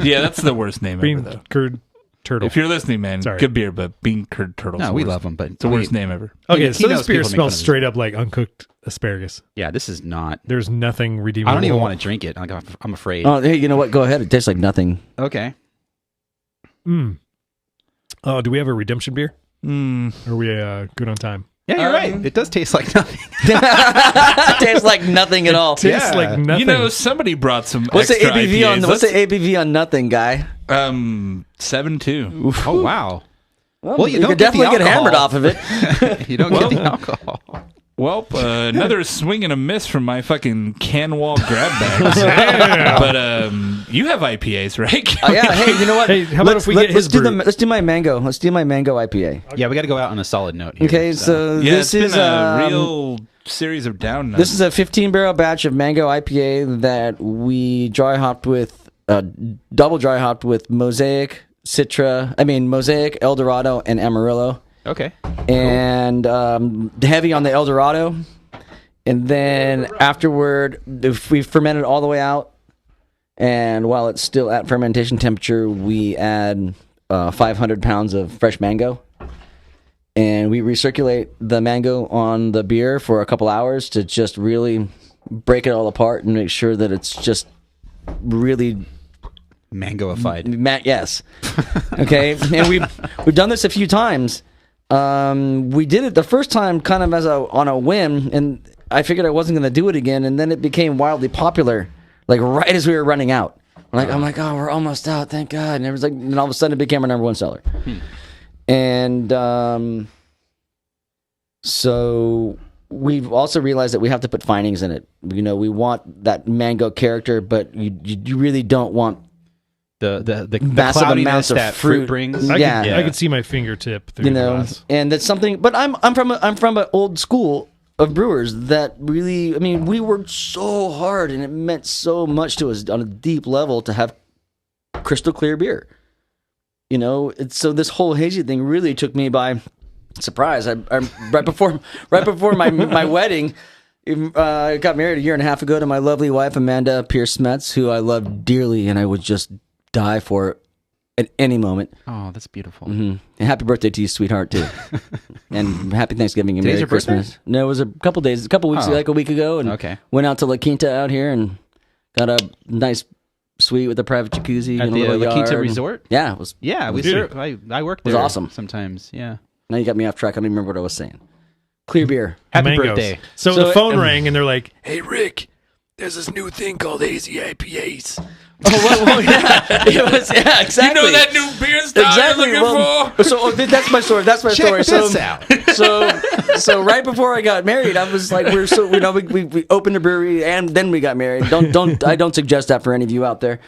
Yeah, that's the worst name ever, Bean though. Curd Turtle. If you're listening, man, Sorry. good beer, but Bean Curd Turtle's No, the we worst. love them, but It's the worst name ever. Okay, he so knows this beer people make fun smells of his- straight up like uncooked asparagus. Yeah, this is not. There's nothing redeemable. I don't even want to drink it. I'm afraid. Oh, hey, you know what? Go ahead. It tastes like nothing. Okay. Oh, do we have a redemption beer? Mm. Or are we good on time? Yeah, you're right. It does taste like nothing. It tastes like nothing at all. Tastes Yeah. like nothing. You know, somebody brought some What's the extra ABV IPAs. on? What's the ABV on nothing, guy? 7.2. Oh wow. Well, you you don't could get the definitely get hammered alcohol. off of it. You don't get the alcohol. Well, another swing and a miss from my fucking can wall grab bags. But you have IPAs, right? Yeah. Hey, you know what? Hey, how about if we get his let's do brew? let's do my mango. Let's do my mango IPA. Yeah, we got to go out on a solid note here. Okay, so Yeah, this it's is been a real series of down nights. This is a 15 barrel batch of mango IPA that we dry hopped with, double dry hopped with Mosaic, Mosaic, Eldorado, and Amarillo, okay. and heavy on the Eldorado. And then afterward, if we ferment it all the way out, and while it's still at fermentation temperature, we add 500 pounds of fresh mango. And we recirculate the mango on the beer for a couple hours to just really break it all apart and make sure that it's just really Mangoified. yes. Okay, and we've done this a few times. We did it the first time kind of on a whim, and I figured I wasn't going to do it again, and then it became wildly popular, like right as we were running out. I'm like, oh, we're almost out, thank God. And everyone's like, and all of a sudden it became our number one seller. And so we've also realized that we have to put findings in it. You know, we want that mango character, but you really don't want The massive cloudiness amounts of that fruit brings. I Yeah. could, I could see my fingertip through you the know, glass. and that's something. But I'm from an old school of brewers that really, I mean, we worked so hard, and it meant so much to us on a deep level to have crystal clear beer. You know, so this whole hazy thing really took me by surprise. I right before my wedding. I got married a year and a half ago to my lovely wife Amanda Pierce Smets, who I love dearly, and I would just die for at any moment. Oh, that's beautiful. And happy birthday to you, sweetheart, too. And happy Thanksgiving and Today's Merry your birthday? Christmas. No, it was a couple weeks, Oh. like a week ago, and Okay. went out to La Quinta out here and got a nice suite with a private jacuzzi At and a the little La Quinta yard. Resort? Yeah, it was. Yeah, we Dude. serve. I worked was there. awesome. Sometimes. Yeah. Now you got me off track. I don't even remember what I was saying. Clear beer. Happy Mangoes. birthday. So, So, the phone rang and they're like, "Hey Rick, there's this new thing called hazy IPAs." Oh, yeah. It was, yeah, exactly. You know that new beer style Exactly. you're looking Well, for? so that's my story. That's my Check story. this out. So right before I got married, I was like, we opened a brewery and then we got married. I don't suggest that for any of you out there.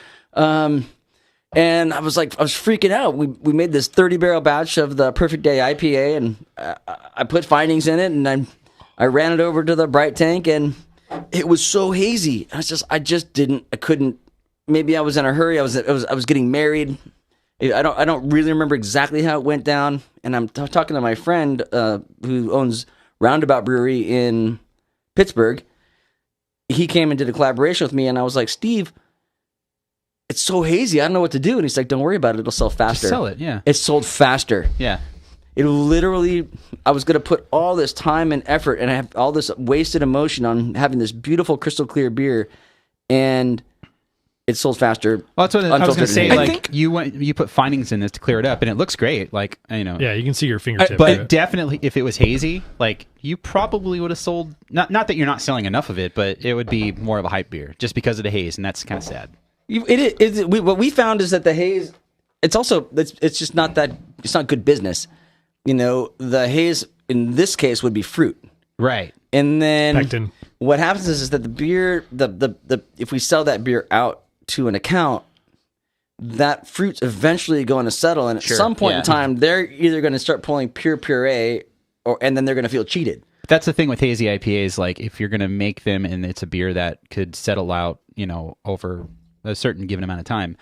And I was freaking out. We made this 30 barrel batch of the Perfect Day IPA, and I put findings in it, and I ran it over to the Bright Tank, and it was so hazy. I couldn't. Maybe I was in a hurry. I was getting married. I don't really remember exactly how it went down. And I'm talking to my friend who owns Roundabout Brewery in Pittsburgh. He came and did a collaboration with me, and I was like, Steve, it's so hazy. I don't know what to do. And he's like, don't worry about it. It'll sell faster. Just sell it. Yeah. It sold faster. Yeah. It literally, I was going to put all this time and effort, and I have all this wasted emotion on having this beautiful crystal clear beer, and it sold faster. Well, that's what I was going to unfiltered say. and Like think- you put findings in this to clear it up, and it looks great. Like Yeah, you can see your fingertip. But through it. definitely, if it was hazy, like you probably would have sold. Not that you're not selling enough of it, but it would be more of a hype beer just because of the haze, and that's kind of sad. What we found is that the haze, it's just not that, it's not good business. You know, the haze in this case would be fruit. Right. And then Pectin. what happens is that the beer, the if we sell that beer out to an account, that fruit's eventually going to settle, and at some point in time, they're either going to start pulling pure puree, and then they're going to feel cheated. That's the thing with hazy IPAs. Like, if you're going to make them and it's a beer that could settle out, over a certain given amount of time,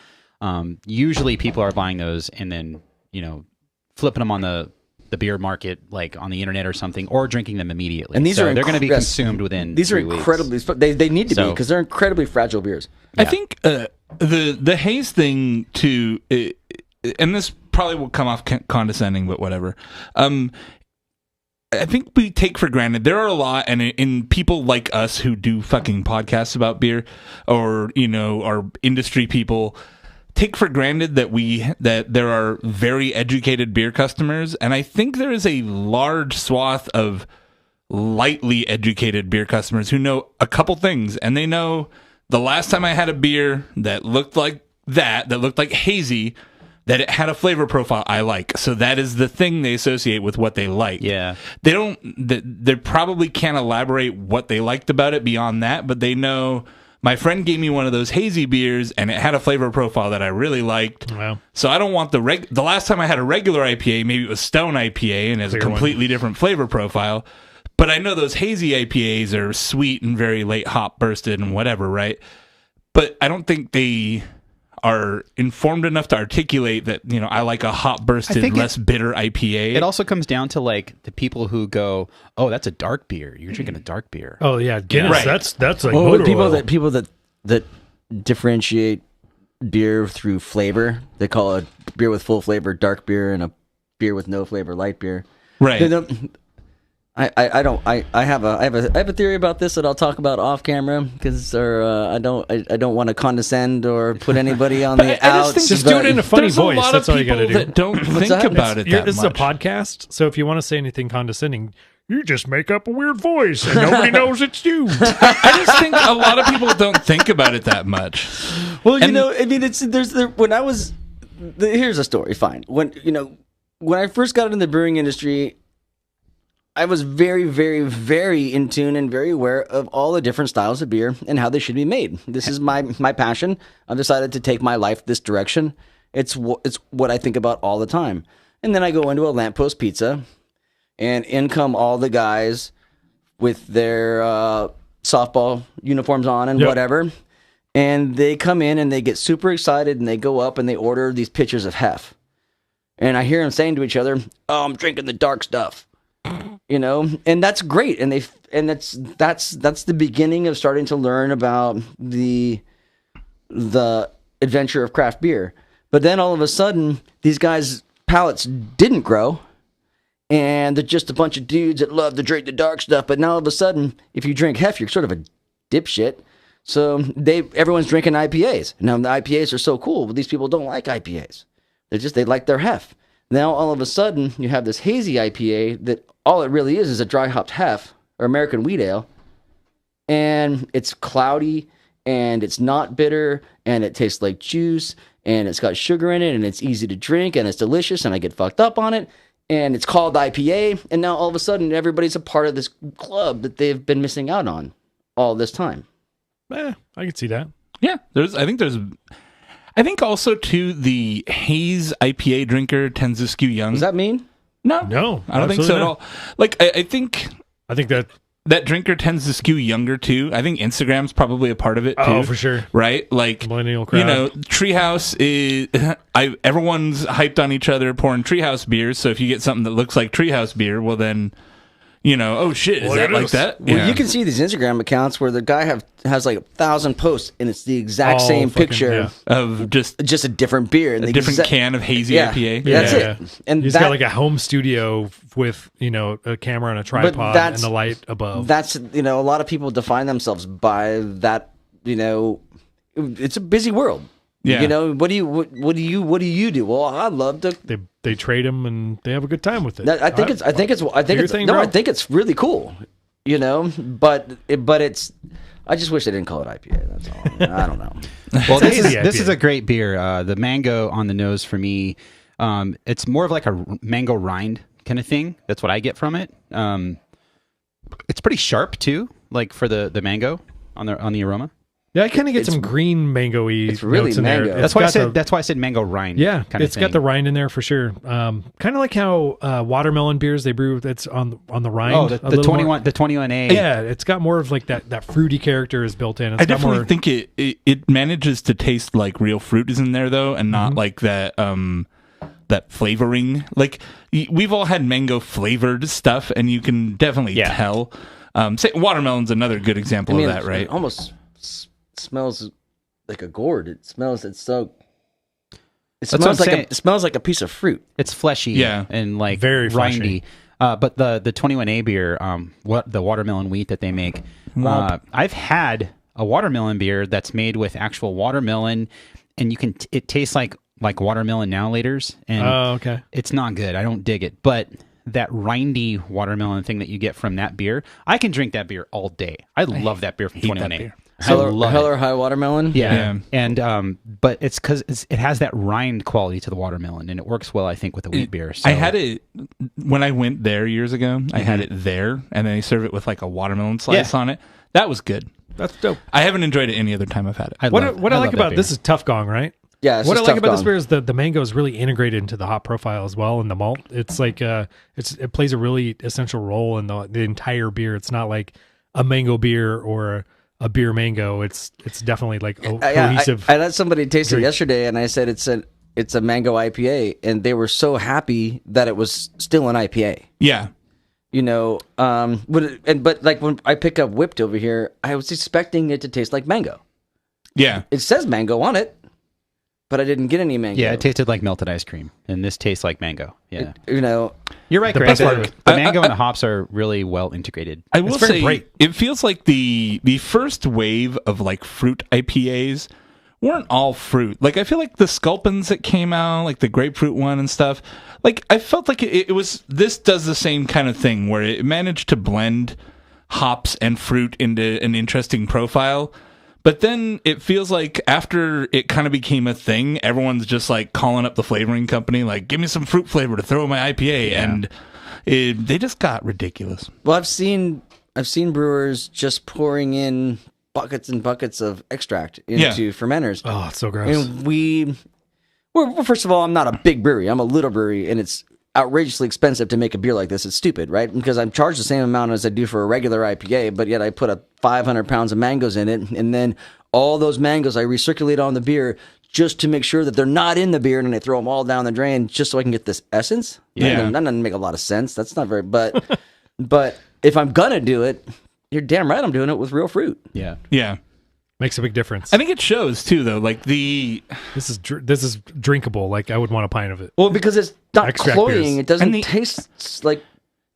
usually people are buying those and then, flipping them on the beer market, like on the internet or something, or drinking them immediately. And these are they're going to be consumed within. These are 3 weeks. incredibly. They need to be, because they're incredibly fragile beers. I think the haze thing too, and this probably will come off condescending, but whatever. I think we take for granted there are a lot, and in people like us who do fucking podcasts about beer, or are industry people, take for granted that there are very educated beer customers, and I think there is a large swath of lightly educated beer customers who know a couple things, and they know the last time I had a beer that looked like that looked like hazy, that it had a flavor profile I like. So that is the thing they associate with what they like. Yeah. They probably can't elaborate what they liked about it beyond that, but they know my friend gave me one of those hazy beers and it had a flavor profile that I really liked. Wow. So I don't want the last time I had a regular IPA, maybe it was Stone IPA and has a completely different flavor profile. But I know those hazy IPAs are sweet and very late hop bursted and whatever, right? But I don't think they are informed enough to articulate that, I like a hop bursted, less bitter IPA. It also comes down to like the people who go, "Oh, that's a dark beer. You're drinking a dark beer." Oh yeah, Guinness. Right. That's like motor oil. People that differentiate beer through flavor. They call a beer with full flavor dark beer and a beer with no flavor light beer. Right. They don't. I have a theory about this that I'll talk about off camera, because I don't want to condescend or put anybody on the outs. Just do it in a funny there's voice. A lot That's of all you got to people do. that don't think about it that much. This is a podcast, so if you want to say anything condescending, you just make up a weird voice and nobody knows it's you. I just think a lot of people don't think about it that much. Well, here's a story. Fine. When I first got into the brewing industry, I was very, very, very in tune and very aware of all the different styles of beer and how they should be made. This is my passion. I've decided to take my life this direction. It's what I think about all the time. And then I go into a Lamppost Pizza, and in come all the guys with their softball uniforms on and whatever. And they come in and they get super excited and they go up and they order these pitchers of hef. And I hear them saying to each other, "Oh, I'm drinking the dark stuff." And that's great, and that's the beginning of starting to learn about the adventure of craft beer. But then all of a sudden, these guys' palates didn't grow, and they're just a bunch of dudes that love to drink the dark stuff. But now all of a sudden, if you drink hef, you're sort of a dipshit. So everyone's drinking IPAs. Now the IPAs are so cool, but these people don't like IPAs. They like their hef. Now all of a sudden, you have this hazy IPA that all it really is a dry hopped hef or American wheat ale, and it's cloudy and it's not bitter and it tastes like juice and it's got sugar in it and it's easy to drink and it's delicious and I get fucked up on it and it's called IPA, and now all of a sudden everybody's a part of this club that they've been missing out on all this time. I can see that. Yeah, I think also too the haze IPA drinker tends to skew young. Does that mean? No, I don't think so at all. Like I think that drinker tends to skew younger too. I think Instagram's probably a part of it too. Oh, for sure. Right? Like millennial crowd. Treehouse is everyone's hyped on each other pouring Treehouse beers. So if you get something that looks like Treehouse beer, well then, oh shit, is that like that? Well, you can see these Instagram accounts where the guy has like 1,000 posts and it's the exact same picture of just a different beer and a different can of hazy IPA. Yeah, that's it. And he's got like a home studio with a camera and a tripod and the light above. That's a lot of people define themselves by that. It's a busy world. Yeah. What do you do? Well, I love to. They trade them and they have a good time with it. I think it's really cool. But it's. I just wish they didn't call it IPA. That's all. I don't know. Well, this is a great beer. The mango on the nose for me, it's more of like a mango rind kind of thing. That's what I get from it. It's pretty sharp too. like for the mango on the aroma. Yeah, I kind of get some green mango-y It's really notes in mango. there. That's why I said mango rind. Yeah, kind of it's got the rind in there for sure. Kind of like how watermelon beers they brew. That's on the rind. Oh, a the little 21 more. the 21A. Yeah, it's got more of like that fruity character is built in. It's I got definitely more, think it manages to taste like real fruit is in there though, and not like that that flavoring. Like we've all had mango flavored stuff, and you can definitely tell. Say watermelon's another good example of that, right? It almost smells like a gourd. It smells. It smells like a piece of fruit. It's fleshy, and like Very fleshy. rindy. But the 21A beer, the watermelon wheat that they make, I've had a watermelon beer that's made with actual watermelon, and it tastes like watermelon now laters, and okay. it's not good. I don't dig it, but that rindy watermelon thing that you get from that beer, I can drink that beer all day. I love that beer from 21A. Hell or High Watermelon. Yeah. And but it's because it has that rind quality to the watermelon, and it works well, I think, with the wheat beer. So. I had it when I went there years ago. I had it there, and then they serve it with like a watermelon slice on it. That was good. That's dope. I haven't enjoyed it any other time I've had it. What I like love about that this beer. is Tough Gong, right? Yeah. It's What I just like Tough about this Gong. beer is the mango is really integrated into the hop profile as well, and the malt. It's like it plays a really essential role in the entire beer. It's not like a mango beer or a beer mango. It's definitely like a cohesive. I let somebody taste it drink. yesterday, and I said it's a mango IPA, and they were so happy that it was still an IPA. Yeah. You know, but like when I pick up Whipped over here, I was expecting it to taste like mango. Yeah. It says mango on it, but I didn't get any mango. Yeah, it tasted like melted ice cream, and this tastes like mango. Yeah, You know, you're right, The Greg. best part of it. The mango and the hops are really well integrated. I will very say bright. it feels like the first wave of like fruit IPAs weren't all fruit. Like I feel like the Sculpins that came out, like the grapefruit one and stuff, like I felt like it was, this does the same kind of thing where it managed to blend hops and fruit into an interesting profile. But then it feels like after it kind of became a thing, everyone's just like calling up the flavoring company, like, give me some fruit flavor to throw in my IPA. And they just got ridiculous. well, I've seen brewers just pouring in buckets and buckets of extract into fermenters. Oh, it's so gross. And well, first of all, I'm not a big brewery. I'm a little brewery, and it's outrageously expensive to make a beer like this. It's stupid, right? Because I'm charged the same amount as I do for a regular IPA, but yet I put 500 pounds of mangoes in it, and then all those mangoes I recirculate on the beer just to make sure that they're not in the beer, and then I throw them all down the drain just so I can get this essence. Yeah. That doesn't make a lot of sense. That's not very, but if I'm gonna do it, you're damn right I'm doing it with real fruit. Yeah, Yeah. Makes a big difference. I think it shows too, though. Like This is drinkable. Like I would want a pint of it. Well, because it's not Extract cloying. beers. It doesn't And the- taste like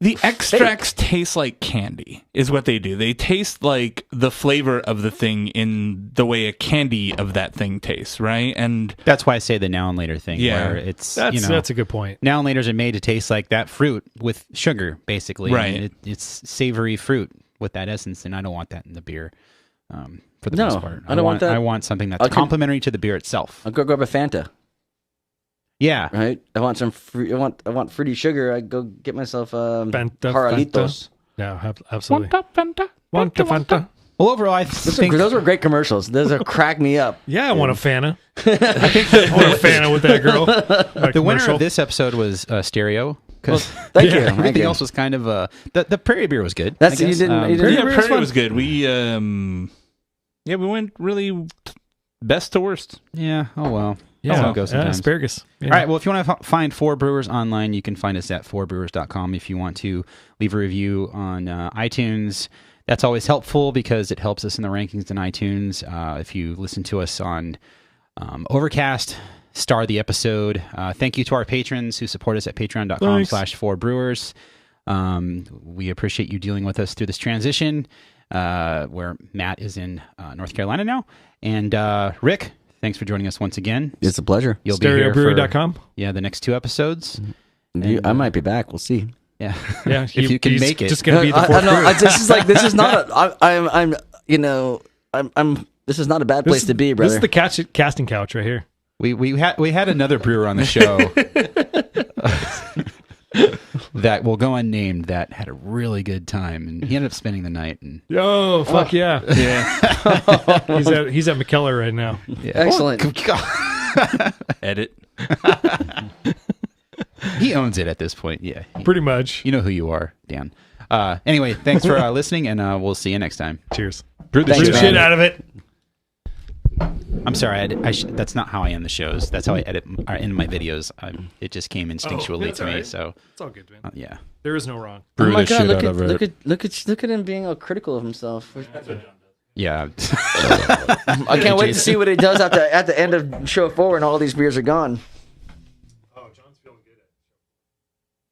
the extracts taste like candy, is what they do. They taste like the flavor of the thing in the way a candy of that thing tastes, right? And that's why I say the now and later thing. Yeah. where it's That's a good point. now and laters are made to taste like that fruit with sugar, basically. Right. And it's savory fruit with that essence, and I don't want that in the beer. For the No, most part, I don't want that. I want something that's Okay. complementary to the beer itself. I'll go grab a Fanta. Yeah, Right? I want some fruit. I want fruity sugar. I go get myself Fanta, Jaralitos. Yeah, absolutely. Fanta. Want a Fanta? Well, overall, I think Those were great commercials. Those are crack me up. Yeah, I want a Fanta. I want a Fanta with that girl. the winner of this episode was Stereo. Because Thank you. everything Thank you. else was kind of the Prairie beer was good. That's I you guess. didn't. You Prairie didn't Yeah, Beer's Prairie fun. was good. We went really best to worst. Yeah. Oh well. Yeah, That's how it goes sometimes. asparagus. Yeah. All right. Well, if you want to find Four Brewers online, you can find us at fourbrewers.com. If you want to leave a review on iTunes, that's always helpful because it helps us in the rankings in iTunes. If you listen to us on Overcast, star the episode. Thank you to our patrons who support us at patreon.com/4brewers. We appreciate you dealing with us through this transition where Matt is in North Carolina now. And Rick, thanks for joining us once again. It's a pleasure. You'll be here for StereoBrewing.com. the next 2 episodes. I might be back. We'll see. Yeah. Yeah, if you can he's make it. just gonna be the I fourth know. brewer. This is not a. This is not a bad place to be, brother. This is the casting couch right here. We had another brewer on the show. that will go unnamed that had a really good time, and he ended up spending the night. And Yo, fuck yeah. He's at McKellar right now. yeah. Excellent. Edit. He owns it at this point. Yeah, Pretty much. you know who you are, Dan. Anyway, thanks for listening, and we'll see you next time. Cheers. Brew the Thanks, Brew the man. shit out of it. I'm sorry, that's not how I end the shows. That's how I edit or end my videos. It just came instinctually that's to me. all right. So It's all good, man. yeah. There is no wrong. Oh Brew my the god! shit Look out at of it. look at him being all critical of himself. Yeah. I can't wait to see what he does at the end of show 4 when all these beers are gone. Oh, John's feeling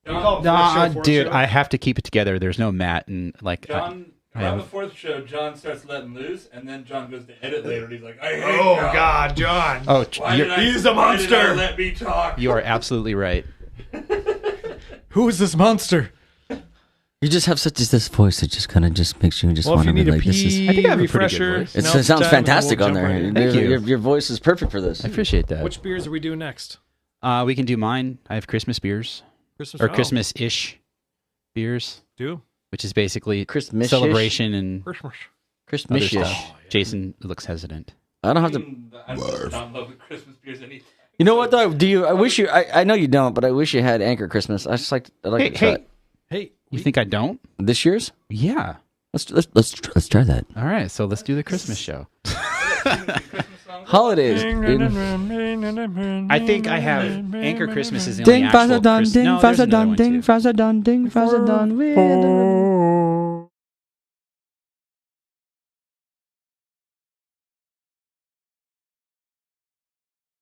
good. Nah, dude, I have to keep it together. There's no Matt, and like John, around the 4th show, John starts letting loose, and then John goes to edit later, and he's like, I hate Oh, John. God, John. oh, He's a monster. Let me talk. you are absolutely right. Who is this monster? You just have such this voice that just kind of just makes you just Well, if want you to be need a like this is. pee I think I have a pretty good refresher, voice. It now's the sounds time, fantastic and on we'll there. jump right in. Thank you. Your voice is perfect for this. I appreciate that. Which beers are we doing next? We can do mine. I have Christmas beers Christmas or Christmas-ish beers, Do? which is basically Christmas-ish? celebration and Christmas. other Christmas. stuff. Jason looks hesitant. I don't have to. I don't love the Christmas beers anytime. You know what though? Do you? I wish you. I know you don't, but I wish you had Anchor Christmas. I just like. I like Hey, to try hey. it. Hey, You think I don't? This year's. Yeah. Let's try that. All right, so let's do the Christmas show. Holidays. I think I have Anchor Christmas is the only Ding, actual faza dun, Christmas. ding, No, there's faza another dun, one ding, too. faza dun, ding, faza dun.